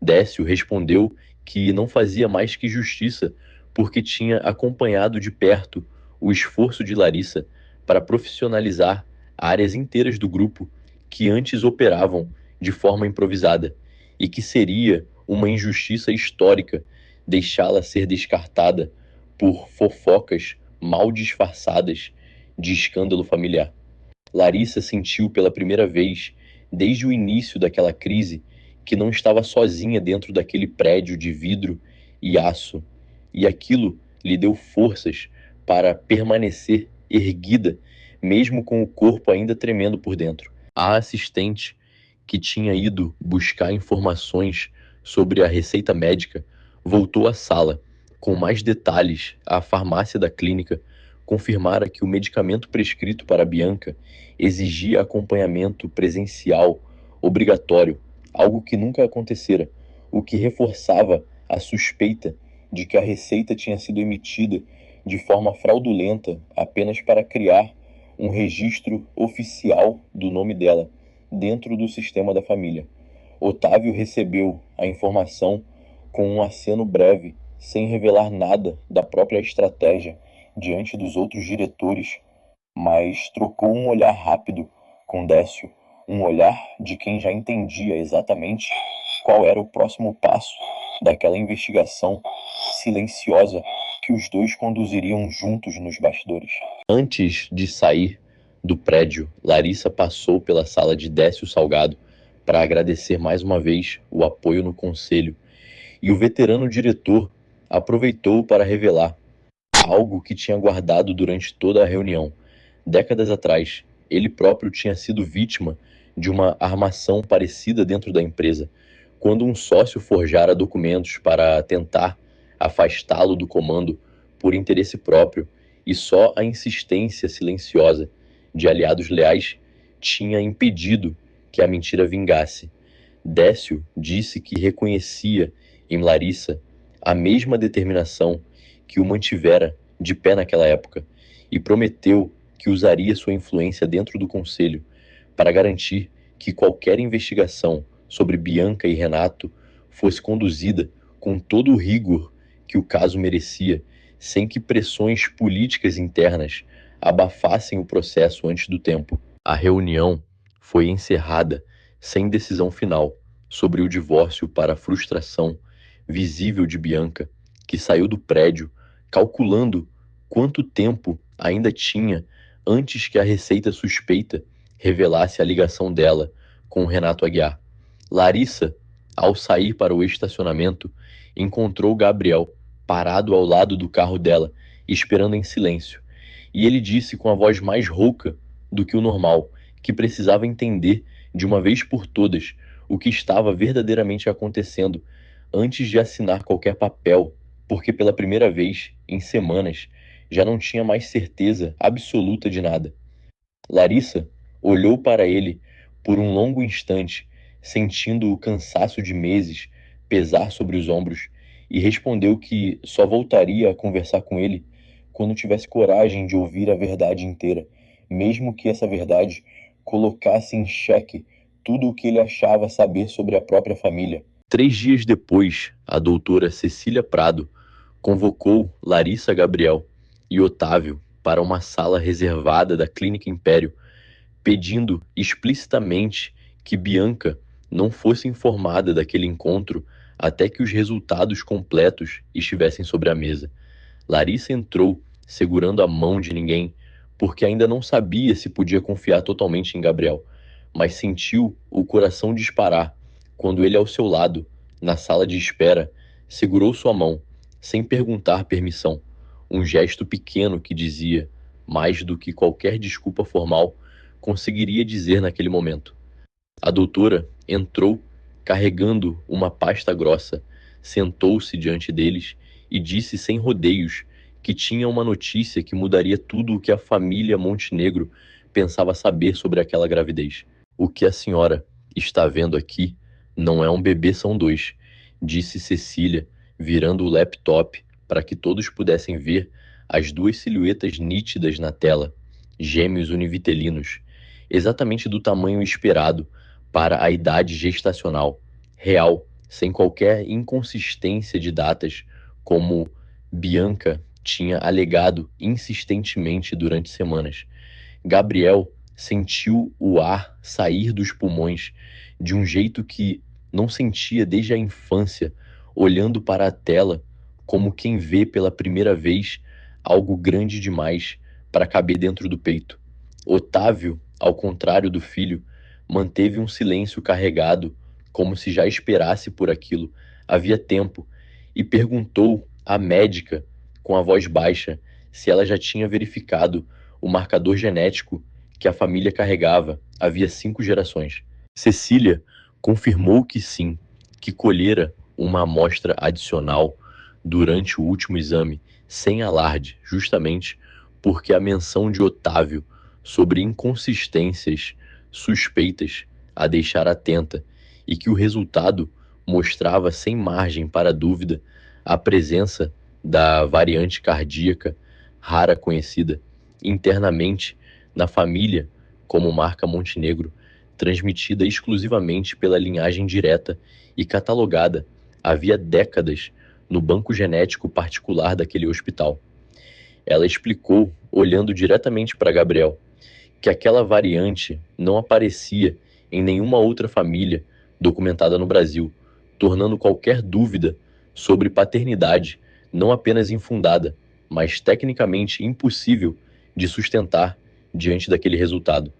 Décio respondeu que não fazia mais que justiça porque tinha acompanhado de perto o esforço de Larissa para profissionalizar áreas inteiras do grupo que antes operavam de forma improvisada e que seria uma injustiça histórica deixá-la ser descartada por fofocas mal disfarçadas de escândalo familiar. Larissa sentiu pela primeira vez, desde o início daquela crise, que não estava sozinha dentro daquele prédio de vidro e aço, e aquilo lhe deu forças para permanecer erguida, mesmo com o corpo ainda tremendo por dentro. A assistente, que tinha ido buscar informações sobre a receita médica, voltou à sala. Com mais detalhes, a farmácia da clínica confirmara que o medicamento prescrito para Bianca exigia acompanhamento presencial obrigatório, algo que nunca acontecera, o que reforçava a suspeita de que a receita tinha sido emitida de forma fraudulenta apenas para criar um registro oficial do nome dela dentro do sistema da família. Otávio recebeu a informação com um aceno breve, sem revelar nada da própria estratégia diante dos outros diretores, mas trocou um olhar rápido com Décio, um olhar de quem já entendia exatamente qual era o próximo passo daquela investigação silenciosa que os dois conduziriam juntos nos bastidores. Antes de sair do prédio, Larissa passou pela sala de Décio Salgado para agradecer mais uma vez o apoio no conselho, e o veterano diretor aproveitou para revelar algo que tinha guardado durante toda a reunião. Décadas atrás, ele próprio tinha sido vítima de uma armação parecida dentro da empresa, quando um sócio forjara documentos para tentar afastá-lo do comando por interesse próprio, e só a insistência silenciosa de aliados leais tinha impedido que a mentira vingasse. Décio disse que reconhecia em Larissa a mesma determinação que o mantivera de pé naquela época, e prometeu que usaria sua influência dentro do conselho para garantir que qualquer investigação sobre Bianca e Renato fosse conduzida com todo o rigor que o caso merecia, sem que pressões políticas internas abafassem o processo antes do tempo. A reunião foi encerrada sem decisão final sobre o divórcio, para a frustração visível de Bianca, que saiu do prédio calculando quanto tempo ainda tinha antes que a receita suspeita revelasse a ligação dela com o Renato Aguiar. Larissa, ao sair para o estacionamento, encontrou Gabriel parado ao lado do carro dela, esperando em silêncio, e ele disse com a voz mais rouca do que o normal que precisava entender de uma vez por todas o que estava verdadeiramente acontecendo antes de assinar qualquer papel, porque pela primeira vez em semanas já não tinha mais certeza absoluta de nada. Larissa olhou para ele por um longo instante, sentindo o cansaço de meses pesar sobre os ombros, e respondeu que só voltaria a conversar com ele quando tivesse coragem de ouvir a verdade inteira, mesmo que essa verdade colocasse em xeque tudo o que ele achava saber sobre a própria família. 3 dias depois, a doutora Cecília Prado convocou Larissa Gabriel e Otávio para uma sala reservada da Clínica Império, pedindo explicitamente que Bianca não fosse informada daquele encontro até que os resultados completos estivessem sobre a mesa. Larissa entrou segurando a mão de ninguém, porque ainda não sabia se podia confiar totalmente em Gabriel, mas sentiu o coração disparar quando ele ao seu lado, na sala de espera, segurou sua mão, sem perguntar permissão. Um gesto pequeno que dizia, mais do que qualquer desculpa formal conseguiria dizer naquele momento. A doutora entrou carregando uma pasta grossa, sentou-se diante deles e disse sem rodeios que tinha uma notícia que mudaria tudo o que a família Montenegro pensava saber sobre aquela gravidez. O que a senhora está vendo aqui não é um bebê, são dois, disse Cecília, virando o laptop para que todos pudessem ver as duas silhuetas nítidas na tela, gêmeos univitelinos, exatamente do tamanho esperado para a idade gestacional, real, sem qualquer inconsistência de datas, como Bianca tinha alegado insistentemente durante semanas. Gabriel sentiu o ar sair dos pulmões de um jeito que não sentia desde a infância, olhando para a tela como quem vê pela primeira vez algo grande demais para caber dentro do peito. Otávio, ao contrário do filho, manteve um silêncio carregado, como se já esperasse por aquilo havia tempo, e perguntou à médica, com a voz baixa, se ela já tinha verificado o marcador genético que a família carregava havia 5 gerações. Cecília confirmou que sim, que colhera uma amostra adicional durante o último exame, sem alarde, justamente porque a menção de Otávio sobre inconsistências suspeitas a deixar atenta e que o resultado mostrava sem margem para dúvida a presença da variante cardíaca rara conhecida internamente na família como marca Montenegro, transmitida exclusivamente pela linhagem direta e catalogada havia décadas no banco genético particular daquele hospital. Ela explicou, olhando diretamente para Gabriel, que aquela variante não aparecia em nenhuma outra família documentada no Brasil, tornando qualquer dúvida sobre paternidade não apenas infundada, mas tecnicamente impossível de sustentar diante daquele resultado.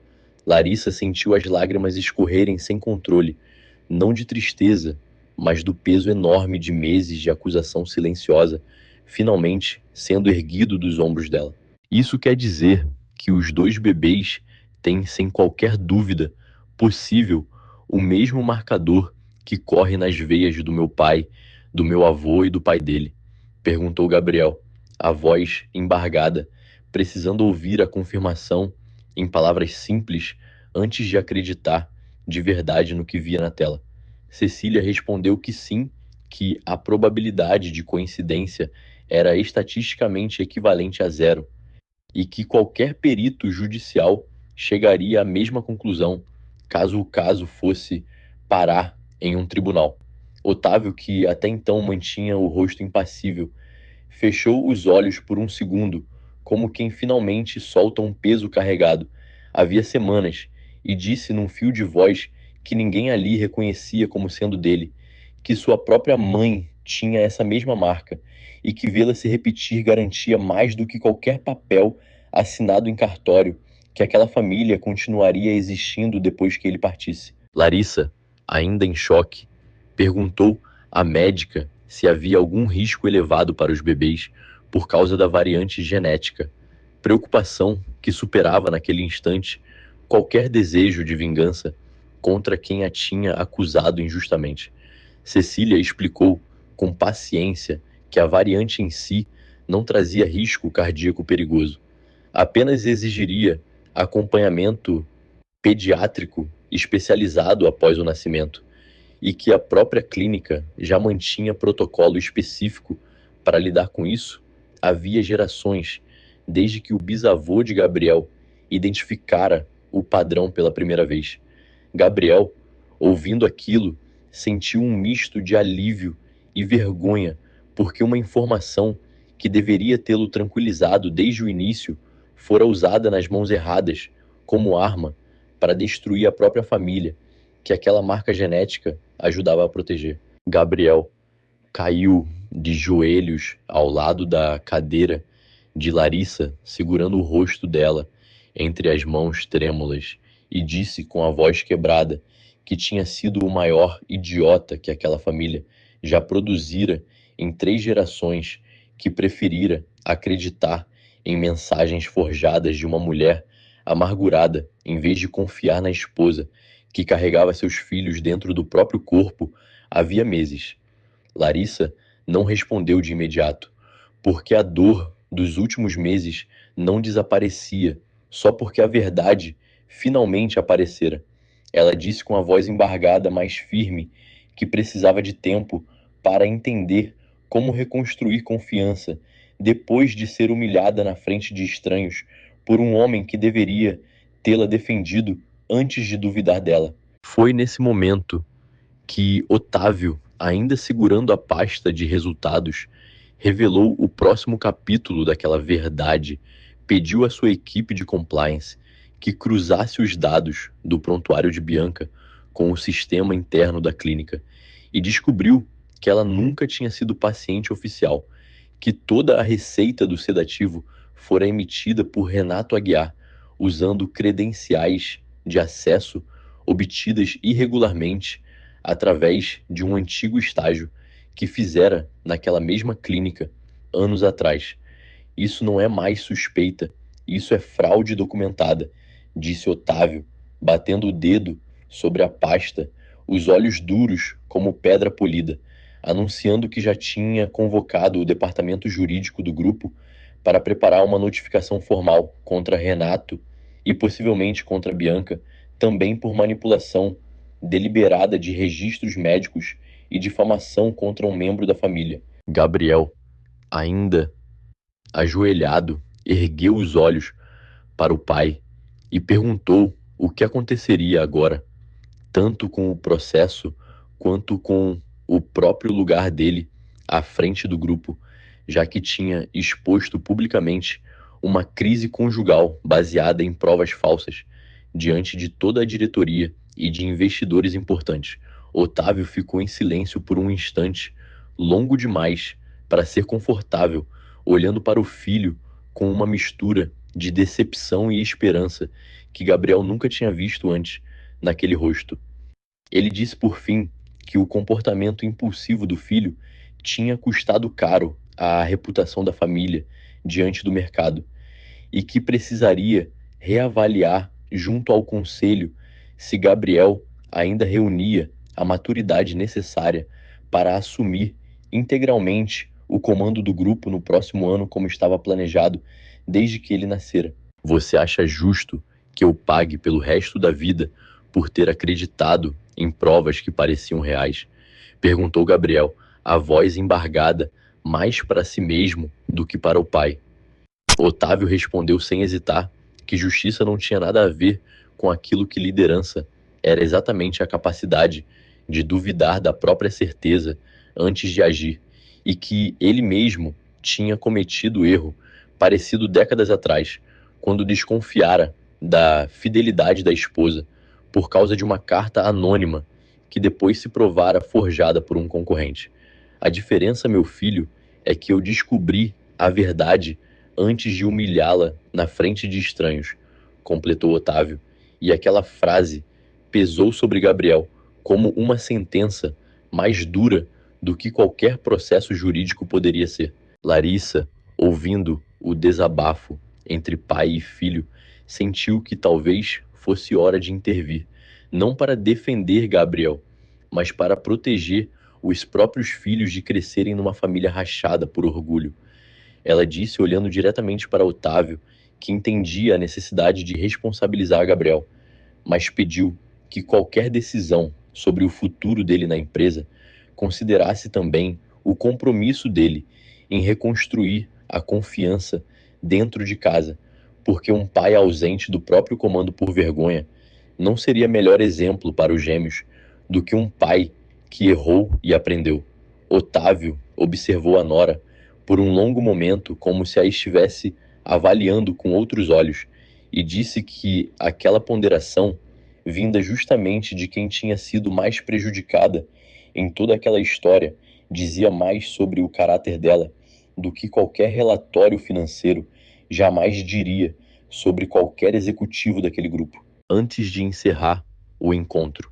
Larissa sentiu as lágrimas escorrerem sem controle, não de tristeza, mas do peso enorme de meses de acusação silenciosa, finalmente sendo erguido dos ombros dela. Isso quer dizer que os dois bebês têm, sem qualquer dúvida possível, o mesmo marcador que corre nas veias do meu pai, do meu avô e do pai dele? Perguntou Gabriel, a voz embargada, precisando ouvir a confirmação em palavras simples antes de acreditar de verdade no que via na tela. Cecília respondeu que sim, que a probabilidade de coincidência era estatisticamente equivalente a zero e que qualquer perito judicial chegaria à mesma conclusão caso o caso fosse parar em um tribunal. Otávio, que até então mantinha o rosto impassível, fechou os olhos por um segundo, como quem finalmente solta um peso carregado. Havia semanas, e disse num fio de voz que ninguém ali reconhecia como sendo dele, que sua própria mãe tinha essa mesma marca, e que vê-la se repetir garantia mais do que qualquer papel assinado em cartório que aquela família continuaria existindo depois que ele partisse. Larissa, ainda em choque, perguntou à médica se havia algum risco elevado para os bebês por causa da variante genética. preocupação que superava naquele instante qualquer desejo de vingança contra quem a tinha acusado injustamente. Cecília explicou com paciência que a variante em si não trazia risco cardíaco perigoso, apenas exigiria acompanhamento pediátrico especializado após o nascimento, e que a própria clínica já mantinha protocolo específico para lidar com isso havia gerações, desde que o bisavô de Gabriel identificara o padrão pela primeira vez. Gabriel, ouvindo aquilo, sentiu um misto de alívio e vergonha, porque uma informação que deveria tê-lo tranquilizado desde o início fora usada nas mãos erradas como arma para destruir a própria família, que aquela marca genética ajudava a proteger. Gabriel caiu de joelhos ao lado da cadeira de Larissa, segurando o rosto dela entre as mãos trêmulas, e disse com a voz quebrada que tinha sido o maior idiota que aquela família já produzira em 3 gerações, que preferira acreditar em mensagens forjadas de uma mulher amargurada em vez de confiar na esposa que carregava seus filhos dentro do próprio corpo havia meses. Larissa não respondeu de imediato, porque a dor dos últimos meses não desaparecia, só porque a verdade finalmente aparecera. Ela disse com a voz embargada, mais firme, que precisava de tempo para entender como reconstruir confiança depois de ser humilhada na frente de estranhos por um homem que deveria tê-la defendido antes de duvidar dela. Foi nesse momento que Otávio, ainda segurando a pasta de resultados, revelou o próximo capítulo daquela verdade, pediu à sua equipe de compliance que cruzasse os dados do prontuário de Bianca com o sistema interno da clínica e descobriu que ela nunca tinha sido paciente oficial, que toda a receita do sedativo fora emitida por Renato Aguiar, usando credenciais de acesso obtidas irregularmente através de um antigo estágio que fizera naquela mesma clínica anos atrás. Isso não é mais suspeita, isso é fraude documentada, disse Otávio, batendo o dedo sobre a pasta, os olhos duros como pedra polida, anunciando que já tinha convocado o departamento jurídico do grupo para preparar uma notificação formal contra Renato e possivelmente contra Bianca, também por manipulação deliberada de registros médicos e difamação contra um membro da família. Gabriel, ainda ajoelhado, ergueu os olhos para o pai e perguntou o que aconteceria agora, tanto com o processo quanto com o próprio lugar dele à frente do grupo, já que tinha exposto publicamente uma crise conjugal baseada em provas falsas diante de toda a diretoria e de investidores importantes. Otávio ficou em silêncio por um instante, longo demais para ser confortável, olhando para o filho com uma mistura de decepção e esperança que Gabriel nunca tinha visto antes naquele rosto. Ele disse por fim que o comportamento impulsivo do filho tinha custado caro à reputação da família diante do mercado e que precisaria reavaliar junto ao conselho se Gabriel ainda reunia a maturidade necessária para assumir integralmente o comando do grupo no próximo ano como estava planejado desde que ele nascera. Você acha justo que eu pague pelo resto da vida por ter acreditado em provas que pareciam reais? Perguntou Gabriel, a voz embargada mais para si mesmo do que para o pai. Otávio respondeu sem hesitar que justiça não tinha nada a ver com aquilo, que liderança era exatamente a capacidade de duvidar da própria certeza antes de agir, e que ele mesmo tinha cometido erro parecido décadas atrás, quando desconfiara da fidelidade da esposa por causa de uma carta anônima que depois se provara forjada por um concorrente. A diferença, meu filho, é que eu descobri a verdade antes de humilhá-la na frente de estranhos, completou Otávio, e aquela frase pesou sobre Gabriel como uma sentença mais dura do que qualquer processo jurídico poderia ser. Larissa, ouvindo o desabafo, entre pai e filho, sentiu que talvez fosse hora de intervir, não para defender Gabriel, mas para proteger os próprios filhos de crescerem numa família rachada por orgulho. Ela disse, olhando diretamente para Otávio, que entendia a necessidade de responsabilizar Gabriel, mas pediu que qualquer decisão sobre o futuro dele na empresa considerasse também o compromisso dele em reconstruir a confiança dentro de casa, porque um pai ausente do próprio comando por vergonha não seria melhor exemplo para os gêmeos do que um pai que errou e aprendeu. Otávio observou a nora por um longo momento como se a estivesse avaliando com outros olhos e disse que aquela ponderação, vinda justamente de quem tinha sido mais prejudicada em toda aquela história, dizia mais sobre o caráter dela do que qualquer relatório financeiro jamais diria sobre qualquer executivo daquele grupo. Antes de encerrar o encontro,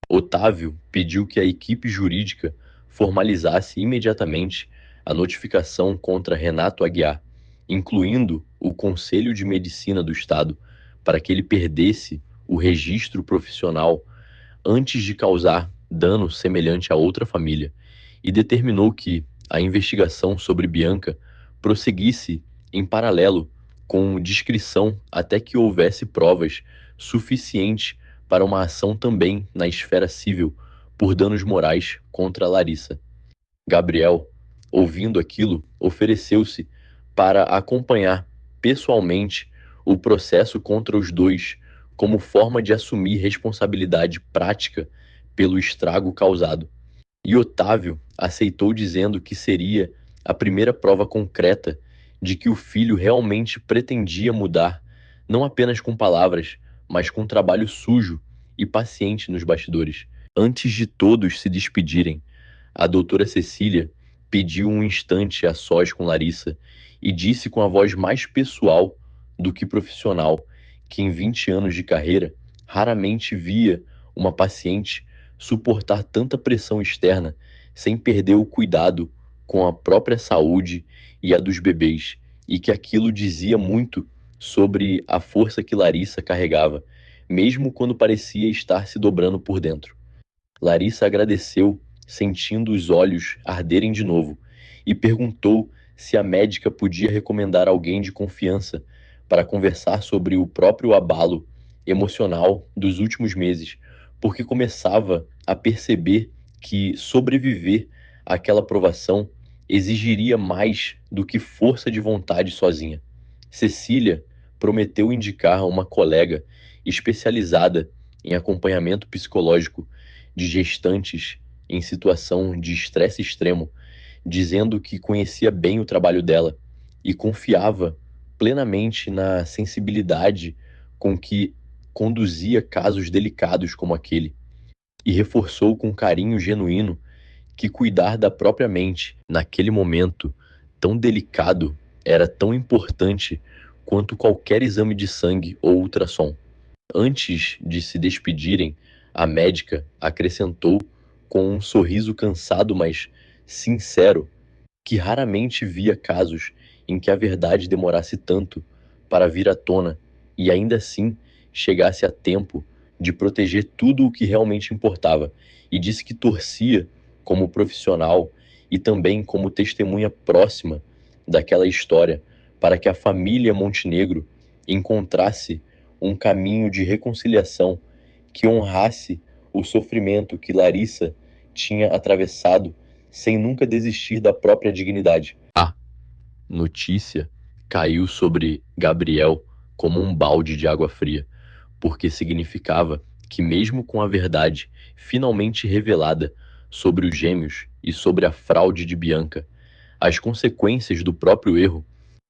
Otávio pediu que a equipe jurídica formalizasse imediatamente a notificação contra Renato Aguiar, incluindo o Conselho de Medicina do Estado, para que ele perdesse o registro profissional antes de causar dano semelhante a outra família, e determinou que a investigação sobre Bianca prosseguisse em paralelo com discrição até que houvesse provas suficientes para uma ação também na esfera civil por danos morais contra Larissa. Gabriel, ouvindo aquilo, ofereceu-se para acompanhar pessoalmente o processo contra os dois, como forma de assumir responsabilidade prática pelo estrago causado. E Otávio aceitou, dizendo que seria a primeira prova concreta de que o filho realmente pretendia mudar, não apenas com palavras, mas com trabalho sujo e paciente nos bastidores. Antes de todos se despedirem, a doutora Cecília pediu um instante a sós com Larissa e disse com a voz mais pessoal do que profissional que em 20 anos de carreira raramente via uma paciente suportar tanta pressão externa sem perder o cuidado com a própria saúde e a dos bebês, e que aquilo dizia muito sobre a força que Larissa carregava, mesmo quando parecia estar se dobrando por dentro. Larissa agradeceu, sentindo os olhos arderem de novo, e perguntou se a médica podia recomendar alguém de confiança para conversar sobre o próprio abalo emocional dos últimos meses, porque começava a perceber que sobreviver àquela provação exigiria mais do que força de vontade sozinha. Cecília prometeu indicar uma colega especializada em acompanhamento psicológico de gestantes em situação de estresse extremo, dizendo que conhecia bem o trabalho dela e confiava plenamente na sensibilidade com que conduzia casos delicados como aquele, e reforçou com carinho genuíno que cuidar da própria mente naquele momento tão delicado era tão importante quanto qualquer exame de sangue ou ultrassom. Antes de se despedirem, a médica acrescentou com um sorriso cansado, mas sincero, que raramente via casos em que a verdade demorasse tanto para vir à tona e ainda assim chegasse a tempo de proteger tudo o que realmente importava, e disse que torcia, como profissional e também como testemunha próxima daquela história, para que a família Montenegro encontrasse um caminho de reconciliação que honrasse o sofrimento que Larissa tinha atravessado sem nunca desistir da própria dignidade. A notícia caiu sobre Gabriel como um balde de água fria, porque significava que, mesmo com a verdade finalmente revelada sobre os gêmeos e sobre a fraude de Bianca, as consequências do próprio erro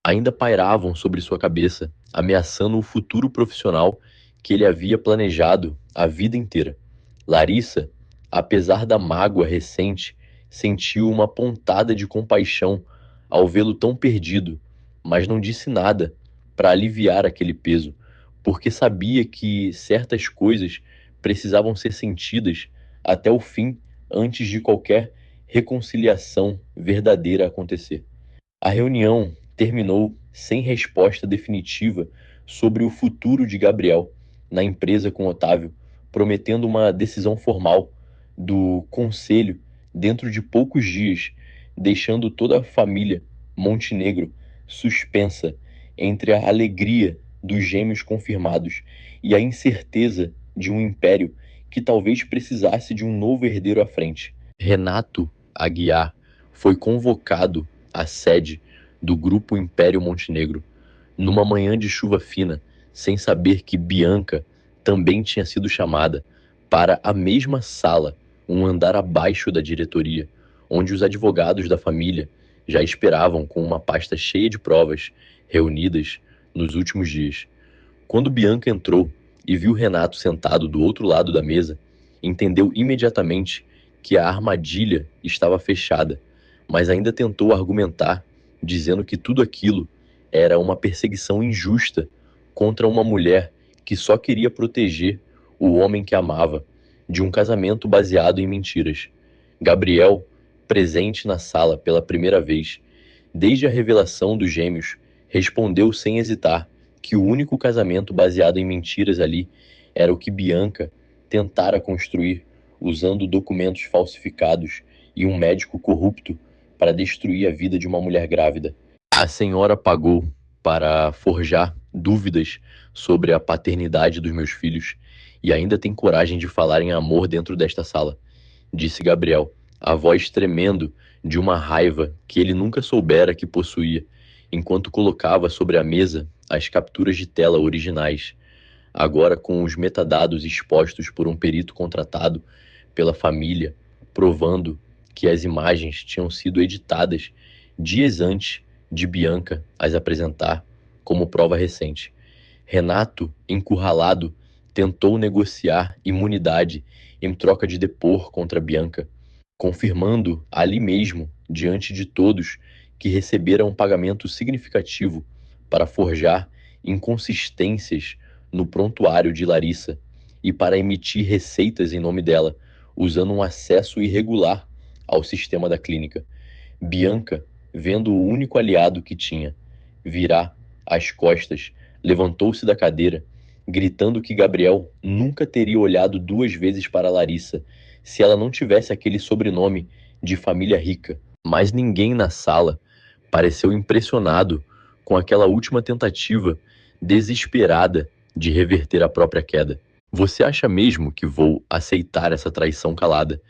ainda pairavam sobre sua cabeça, ameaçando o futuro profissional que ele havia planejado a vida inteira. Larissa, apesar da mágoa recente, sentiu uma pontada de compaixão ao vê-lo tão perdido, mas não disse nada para aliviar aquele peso, porque sabia que certas coisas precisavam ser sentidas até o fim antes de qualquer reconciliação verdadeira acontecer. A reunião terminou sem resposta definitiva sobre o futuro de Gabriel na empresa com Otávio, prometendo uma decisão formal do conselho dentro de poucos dias, deixando toda a família Montenegro suspensa entre a alegria dos gêmeos confirmados e a incerteza de um império que talvez precisasse de um novo herdeiro à frente. Renato Aguiar foi convocado à sede do Grupo Império Montenegro numa manhã de chuva fina, sem saber que Bianca também tinha sido chamada para a mesma sala, um andar abaixo da diretoria, onde os advogados da família já esperavam com uma pasta cheia de provas reunidas nos últimos dias. Quando Bianca entrou e viu Renato sentado do outro lado da mesa, entendeu imediatamente que a armadilha estava fechada, mas ainda tentou argumentar, dizendo que tudo aquilo era uma perseguição injusta contra uma mulher que só queria proteger o homem que amava de um casamento baseado em mentiras. Gabriel, presente na sala pela primeira vez, desde a revelação dos gêmeos, respondeu sem hesitar que o único casamento baseado em mentiras ali era o que Bianca tentara construir usando documentos falsificados e um médico corrupto para destruir a vida de uma mulher grávida. A senhora pagou para forjar dúvidas sobre a paternidade dos meus filhos e ainda tem coragem de falar em amor dentro desta sala, disse Gabriel, a voz tremendo de uma raiva que ele nunca soubera que possuía, enquanto colocava sobre a mesa as capturas de tela originais, agora com os metadados expostos por um perito contratado pela família, provando que as imagens tinham sido editadas dias antes de Bianca as apresentar como prova recente. Renato, encurralado, tentou negociar imunidade em troca de depor contra Bianca, confirmando ali mesmo, diante de todos, que recebera um pagamento significativo para forjar inconsistências no prontuário de Larissa e para emitir receitas em nome dela, usando um acesso irregular ao sistema da clínica. Bianca, vendo o único aliado que tinha virar as costas, levantou-se da cadeira, gritando que Gabriel nunca teria olhado duas vezes para Larissa se ela não tivesse aquele sobrenome de família rica. Mas ninguém na sala pareceu impressionado com aquela última tentativa desesperada de reverter a própria queda. Você acha mesmo que vou aceitar essa traição calada?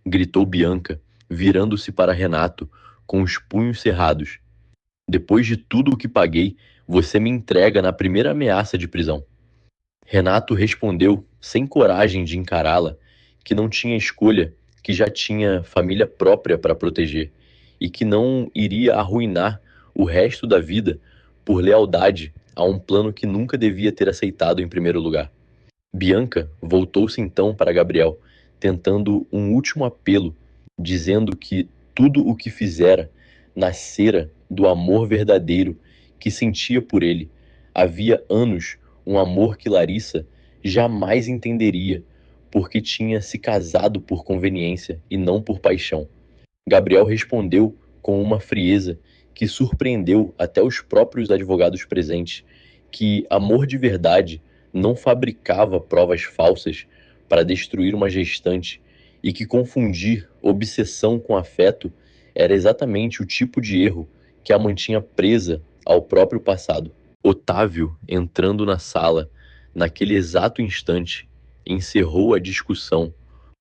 Gritou Bianca, virando-se para Renato com os punhos cerrados. Depois de tudo o que paguei, você me entrega na primeira ameaça de prisão. Renato respondeu, sem coragem de encará-la, que não tinha escolha, que já tinha família própria para proteger e que não iria arruinar o resto da vida por lealdade a um plano que nunca devia ter aceitado em primeiro lugar. Bianca voltou-se então para Gabriel, tentando um último apelo, dizendo que tudo o que fizera nascera do amor verdadeiro que sentia por ele. Havia anos um amor que Larissa jamais entenderia, porque tinha se casado por conveniência e não por paixão. Gabriel respondeu com uma frieza que surpreendeu até os próprios advogados presentes, que amor de verdade não fabricava provas falsas para destruir uma gestante e que confundir obsessão com afeto era exatamente o tipo de erro que a mantinha presa ao próprio passado. Otávio, entrando na sala, naquele exato instante, encerrou a discussão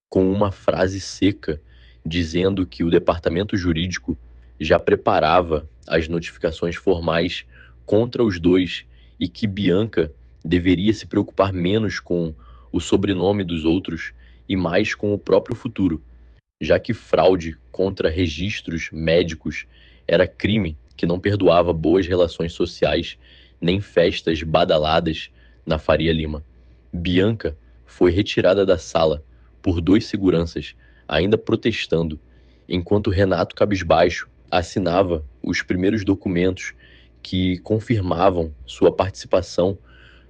com uma frase seca, dizendo que o departamento jurídico já preparava as notificações formais contra os dois e que Bianca deveria se preocupar menos com o sobrenome dos outros e mais com o próprio futuro, já que fraude contra registros médicos era crime que não perdoava boas relações sociais nem festas badaladas na Faria Lima. Bianca foi retirada da sala por dois seguranças, ainda protestando, enquanto Renato cabisbaixo assinava os primeiros documentos que confirmavam sua participação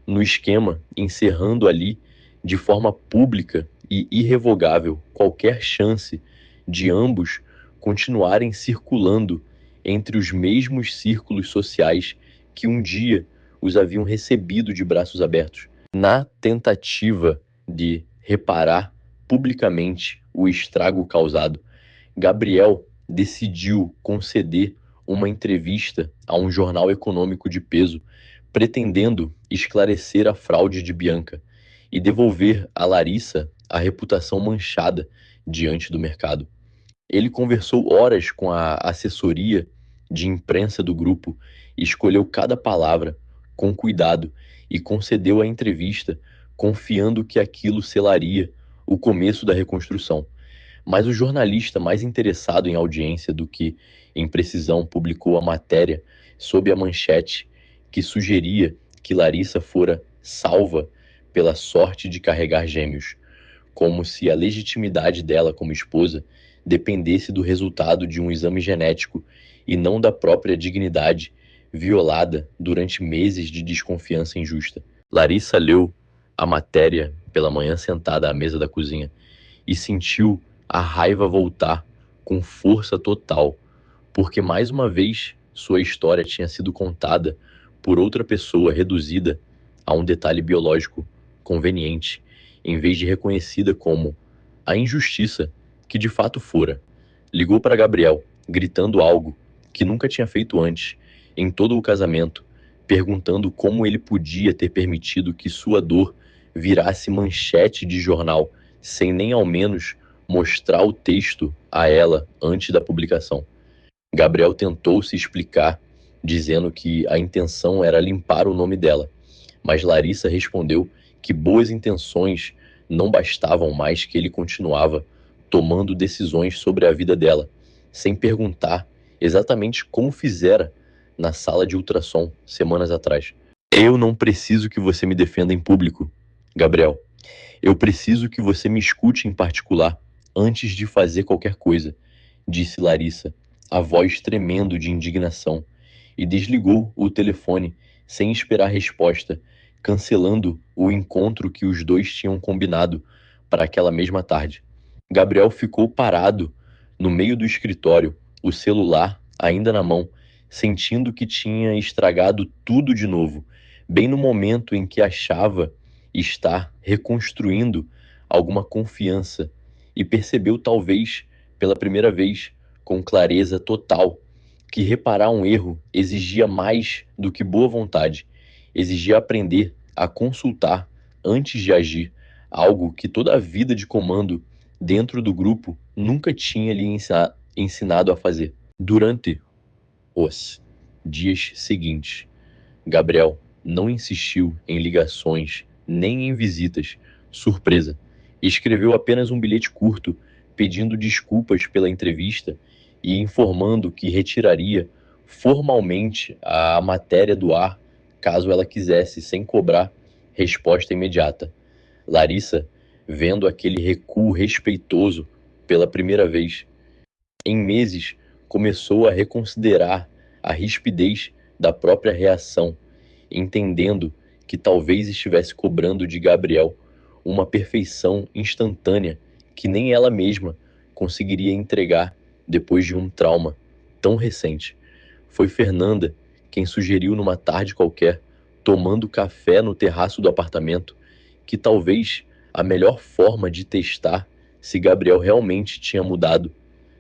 no esquema, encerrando ali, de forma pública e irrevogável, qualquer chance de ambos continuarem circulando entre os mesmos círculos sociais que um dia os haviam recebido de braços abertos. Na tentativa de reparar publicamente o estrago causado, Gabriel decidiu conceder uma entrevista a um jornal econômico de peso, pretendendo esclarecer a fraude de Bianca e devolver a Larissa a reputação manchada diante do mercado. Ele conversou horas com a assessoria de imprensa do grupo, escolheu cada palavra com cuidado e concedeu a entrevista, confiando que aquilo selaria o começo da reconstrução. Mas o jornalista mais interessado em audiência do que em precisão publicou a matéria sob a manchete que sugeria que Larissa fora salva pela sorte de carregar gêmeos, como se a legitimidade dela como esposa dependesse do resultado de um exame genético e não da própria dignidade violada durante meses de desconfiança injusta. Larissa leu a matéria pela manhã sentada à mesa da cozinha e sentiu a raiva voltar com força total, porque mais uma vez sua história tinha sido contada por outra pessoa reduzida a um detalhe biológico conveniente, em vez de reconhecida como a injustiça que de fato fora. Ligou para Gabriel, gritando algo que nunca tinha feito antes, em todo o casamento, perguntando como ele podia ter permitido que sua dor virasse manchete de jornal, sem nem ao menos mostrar o texto a ela antes da publicação. Gabriel tentou se explicar, dizendo que a intenção era limpar o nome dela, mas Larissa respondeu que boas intenções não bastavam mais, que ele continuava tomando decisões sobre a vida dela, sem perguntar exatamente como fizera na sala de ultrassom semanas atrás. Eu não preciso que você me defenda em público, Gabriel. Eu preciso que você me escute em particular antes de fazer qualquer coisa, disse Larissa, a voz tremendo de indignação, e desligou o telefone sem esperar resposta, cancelando o encontro que os dois tinham combinado para aquela mesma tarde. Gabriel ficou parado no meio do escritório, o celular ainda na mão, sentindo que tinha estragado tudo de novo, bem no momento em que achava estar reconstruindo alguma confiança, e percebeu, talvez pela primeira vez, com clareza total, que reparar um erro exigia mais do que boa vontade, exigia aprender a consultar antes de agir, algo que toda a vida de comando dentro do grupo nunca tinha lhe ensinado a fazer. Durante os dias seguintes, Gabriel não insistiu em ligações nem em visitas surpresa. Escreveu apenas um bilhete curto pedindo desculpas pela entrevista e informando que retiraria formalmente a matéria do ar caso ela quisesse, sem cobrar resposta imediata. Larissa, vendo aquele recuo respeitoso pela primeira vez em meses, começou a reconsiderar a rispidez da própria reação, entendendo que talvez estivesse cobrando de Gabriel uma perfeição instantânea que nem ela mesma conseguiria entregar depois de um trauma tão recente. Foi Fernanda quem sugeriu numa tarde qualquer, tomando café no terraço do apartamento, que talvez a melhor forma de testar se Gabriel realmente tinha mudado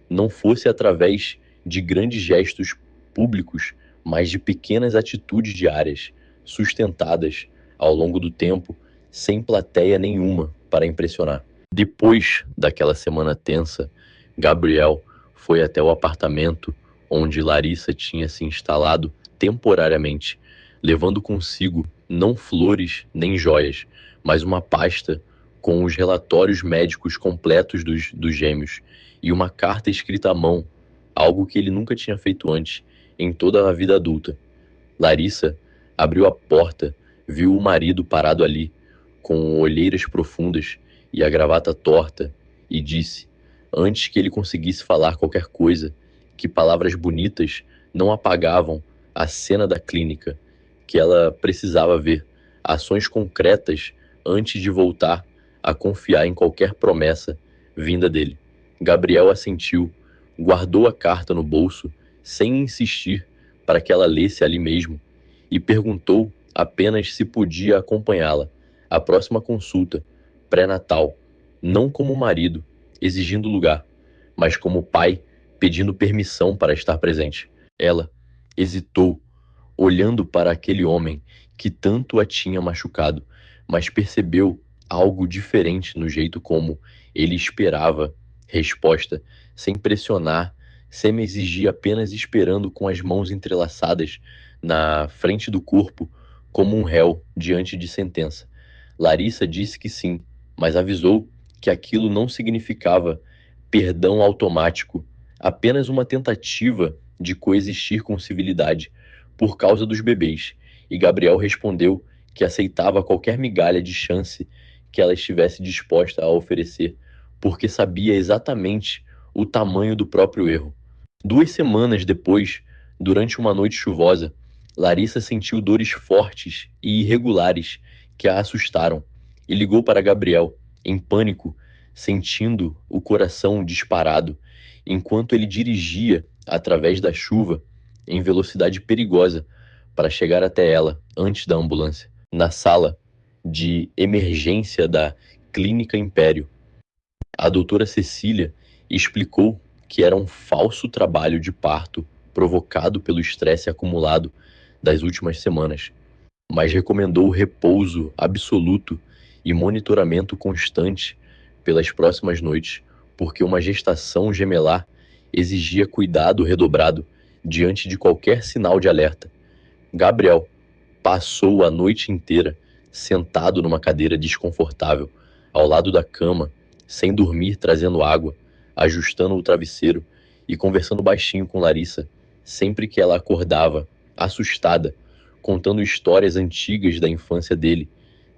não fosse através de grandes gestos públicos, mas de pequenas atitudes diárias, sustentadas ao longo do tempo, sem plateia nenhuma para impressionar. Depois daquela semana tensa, Gabriel foi até o apartamento onde Larissa tinha se instalado temporariamente, levando consigo não flores nem joias, mas uma pasta com os relatórios médicos completos dos gêmeos e uma carta escrita à mão, algo que ele nunca tinha feito antes em toda a vida adulta. Larissa abriu a porta, viu o marido parado ali, com olheiras profundas e a gravata torta, e disse, antes que ele conseguisse falar qualquer coisa, que palavras bonitas não apagavam a cena da clínica, que ela precisava ver, ações concretas antes de voltar a confiar em qualquer promessa vinda dele. Gabriel assentiu, guardou a carta no bolso, sem insistir para que ela lesse ali mesmo, e perguntou apenas se podia acompanhá-la à próxima consulta pré-natal, não como marido, exigindo lugar, mas como pai, pedindo permissão para estar presente. Ela hesitou, olhando para aquele homem que tanto a tinha machucado, mas percebeu algo diferente no jeito como ele esperava resposta, sem pressionar, sem me exigir, apenas esperando com as mãos entrelaçadas na frente do corpo, como um réu diante de sentença. Larissa disse que sim, mas avisou que aquilo não significava perdão automático, apenas uma tentativa de coexistir com civilidade por causa dos bebês, e Gabriel respondeu que aceitava qualquer migalha de chance que ela estivesse disposta a oferecer, porque sabia exatamente o tamanho do próprio erro. 2 semanas depois, durante uma noite chuvosa, Larissa sentiu dores fortes e irregulares que a assustaram e ligou para Gabriel, em pânico, sentindo o coração disparado, enquanto ele dirigia através da chuva em velocidade perigosa para chegar até ela antes da ambulância. Na sala de emergência da Clínica Império, a doutora Cecília explicou que era um falso trabalho de parto provocado pelo estresse acumulado das últimas semanas, mas recomendou repouso absoluto e monitoramento constante pelas próximas noites, porque uma gestação gemelar exigia cuidado redobrado diante de qualquer sinal de alerta. Gabriel passou a noite inteira sentado numa cadeira desconfortável, ao lado da cama, sem dormir, trazendo água, ajustando o travesseiro e conversando baixinho com Larissa, sempre que ela acordava, assustada, contando histórias antigas da infância dele,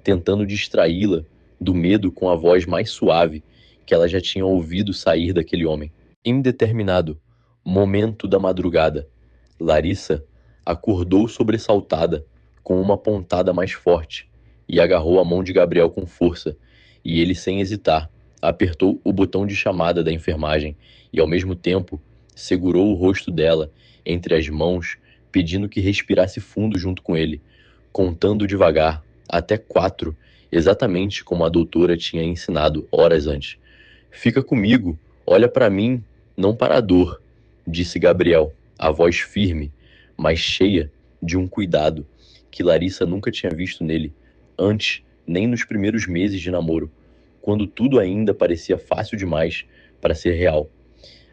tentando distraí-la do medo com a voz mais suave que ela já tinha ouvido sair daquele homem. Em determinado momento da madrugada, Larissa acordou sobressaltada, com uma pontada mais forte, e agarrou a mão de Gabriel com força, e ele, sem hesitar, apertou o botão de chamada da enfermagem e, ao mesmo tempo, segurou o rosto dela entre as mãos, pedindo que respirasse fundo junto com ele, contando devagar, até 4, exatamente como a doutora tinha ensinado horas antes. Fica comigo, olha para mim, não para a dor, disse Gabriel, a voz firme, mas cheia de um cuidado que Larissa nunca tinha visto nele, antes, nem nos primeiros meses de namoro, quando tudo ainda parecia fácil demais para ser real.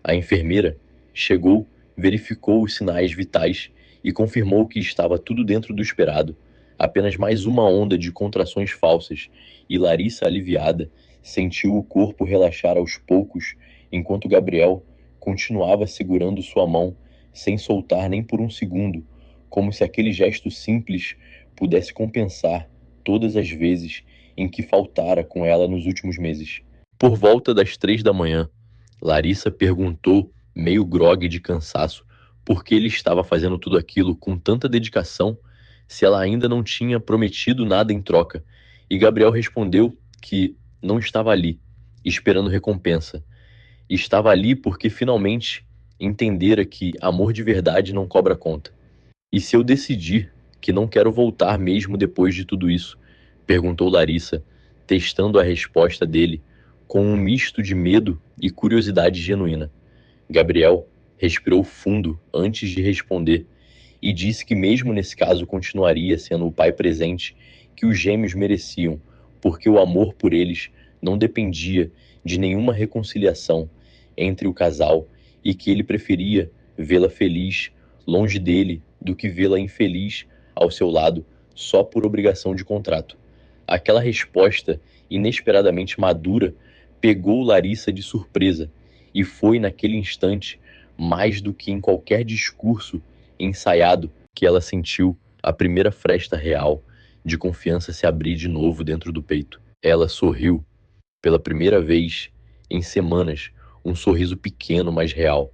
A enfermeira chegou, verificou os sinais vitais e confirmou que estava tudo dentro do esperado. Apenas mais uma onda de contrações falsas, e Larissa, aliviada, sentiu o corpo relaxar aos poucos, enquanto Gabriel continuava segurando sua mão, sem soltar nem por um segundo, como se aquele gesto simples pudesse compensar todas as vezes em que faltara com ela nos últimos meses. Por volta das 3 da manhã, Larissa perguntou, meio grogue de cansaço, por que ele estava fazendo tudo aquilo com tanta dedicação, se ela ainda não tinha prometido nada em troca, e Gabriel respondeu que não estava ali, esperando recompensa. Estava ali porque finalmente entendera que amor de verdade não cobra conta. E se eu decidir que não quero voltar mesmo depois de tudo isso? Perguntou Larissa, testando a resposta dele com um misto de medo e curiosidade genuína. Gabriel respirou fundo antes de responder e disse que mesmo nesse caso continuaria sendo o pai presente que os gêmeos mereciam, porque o amor por eles não dependia de nenhuma reconciliação entre o casal e que ele preferia vê-la feliz longe dele do que vê-la infeliz ao seu lado só por obrigação de contrato. Aquela resposta inesperadamente madura pegou Larissa de surpresa e foi naquele instante, mais do que em qualquer discurso ensaiado, que ela sentiu a primeira fresta real de confiança se abrir de novo dentro do peito. Ela sorriu pela primeira vez em semanas, um sorriso pequeno, mas real,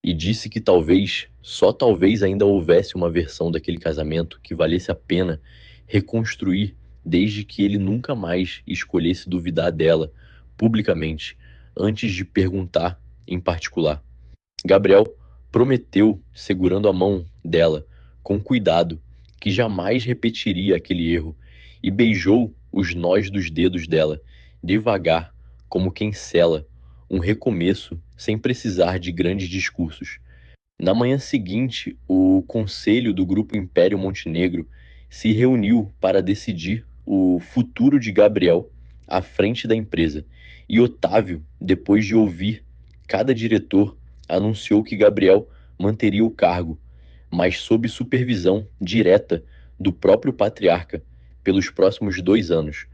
e disse que talvez, só talvez, ainda houvesse uma versão daquele casamento que valesse a pena reconstruir, desde que ele nunca mais escolhesse duvidar dela publicamente, antes de perguntar em particular. Gabriel prometeu, segurando a mão dela com cuidado, que jamais repetiria aquele erro e beijou os nós dos dedos dela, devagar, como quem sela um recomeço sem precisar de grandes discursos. Na manhã seguinte, o conselho do Grupo Império Montenegro se reuniu para decidir o futuro de Gabriel à frente da empresa. E Otávio, depois de ouvir cada diretor, anunciou que Gabriel manteria o cargo, mas sob supervisão direta do próprio patriarca pelos próximos 2 anos.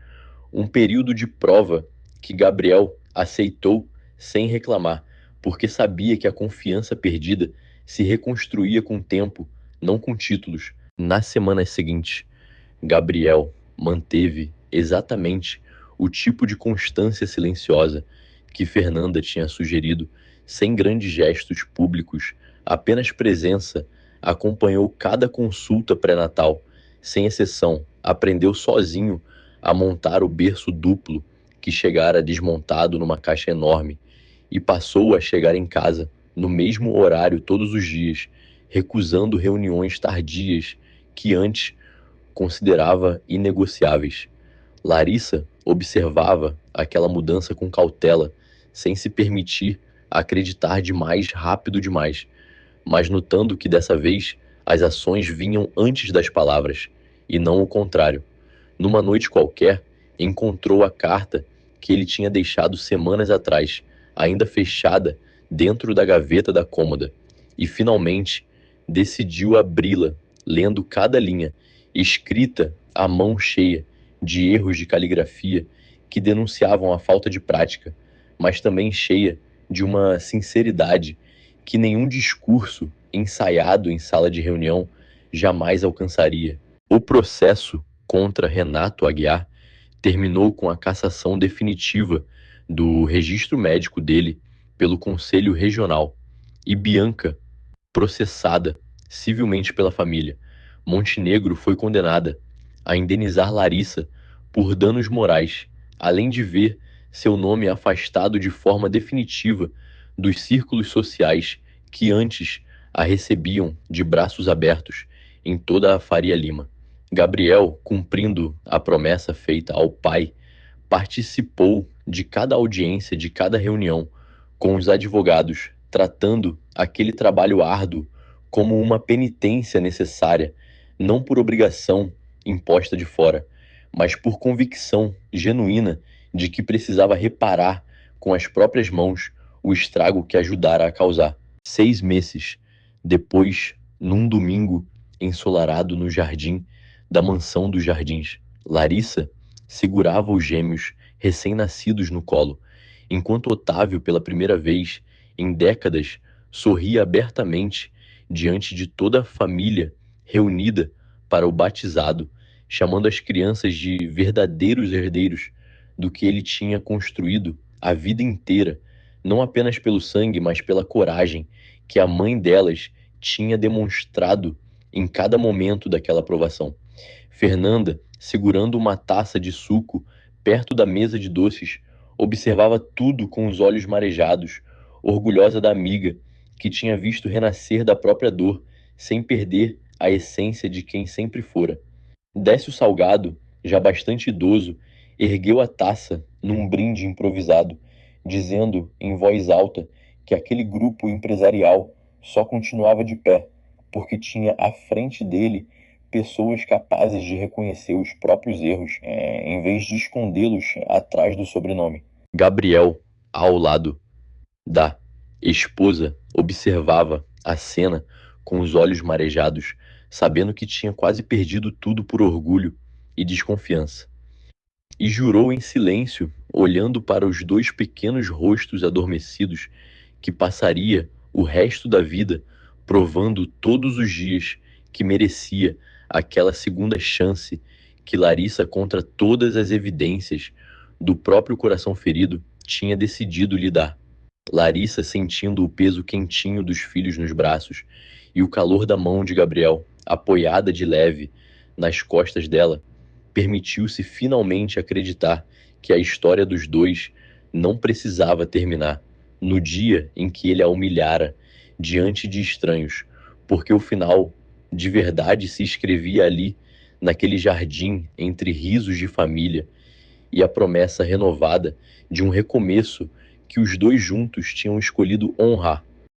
Um período de prova que Gabriel aceitou sem reclamar, porque sabia que a confiança perdida se reconstruía com o tempo, não com títulos. Nas semanas seguintes, Gabriel manteve exatamente o tipo de constância silenciosa que Fernanda tinha sugerido, sem grandes gestos públicos, apenas presença. Acompanhou cada consulta pré-natal, sem exceção, aprendeu sozinho a montar o berço duplo que chegara desmontado numa caixa enorme e passou a chegar em casa no mesmo horário todos os dias, recusando reuniões tardias que antes considerava inegociáveis. Larissa observava aquela mudança com cautela, sem se permitir acreditar demais rápido demais, mas notando que dessa vez as ações vinham antes das palavras, e não o contrário. Numa noite qualquer, encontrou a carta que ele tinha deixado semanas atrás, ainda fechada dentro da gaveta da cômoda, e finalmente decidiu abri-la, lendo cada linha, escrita à mão cheia de erros de caligrafia que denunciavam a falta de prática, mas também cheia de uma sinceridade que nenhum discurso ensaiado em sala de reunião jamais alcançaria. O processo contra Renato Aguiar terminou com a cassação definitiva do registro médico dele pelo Conselho Regional e Bianca processada civilmente pela família. Montenegro foi condenada a indenizar Larissa por danos morais, além de ver seu nome afastado de forma definitiva dos círculos sociais que antes a recebiam de braços abertos em toda a Faria Lima. Gabriel, cumprindo a promessa feita ao pai, participou de cada audiência, de cada reunião com os advogados, tratando aquele trabalho árduo como uma penitência necessária, não por obrigação imposta de fora, mas por convicção genuína de que precisava reparar com as próprias mãos o estrago que ajudara a causar. 6 meses depois, num domingo ensolarado no jardim da mansão dos Jardins, Larissa segurava os gêmeos recém-nascidos no colo, enquanto Otávio, pela primeira vez em décadas, sorria abertamente diante de toda a família reunida para o batizado, chamando as crianças de verdadeiros herdeiros do que ele tinha construído a vida inteira, não apenas pelo sangue, mas pela coragem que a mãe delas tinha demonstrado em cada momento daquela aprovação. Fernanda, segurando uma taça de suco perto da mesa de doces, observava tudo com os olhos marejados, orgulhosa da amiga que tinha visto renascer da própria dor, sem perder a essência de quem sempre fora. Décio Salgado, já bastante idoso, ergueu a taça num brinde improvisado, dizendo em voz alta que aquele grupo empresarial só continuava de pé porque tinha à frente dele pessoas capazes de reconhecer os próprios erros, em vez de escondê-los atrás do sobrenome. Gabriel, ao lado da esposa, observava a cena com os olhos marejados, sabendo que tinha quase perdido tudo por orgulho e desconfiança. E jurou em silêncio, olhando para os 2 pequenos rostos adormecidos, que passaria o resto da vida provando todos os dias que merecia aquela segunda chance que Larissa, contra todas as evidências do próprio coração ferido, tinha decidido lhe dar. Larissa, sentindo o peso quentinho dos filhos nos braços e o calor da mão de Gabriel, apoiada de leve nas costas dela, permitiu-se finalmente acreditar que a história dos dois não precisava terminar no dia em que ele a humilhara diante de estranhos, porque o final de verdade se escrevia ali, naquele jardim, entre risos de família, e a promessa renovada de um recomeço que os dois juntos tinham escolhido honrar.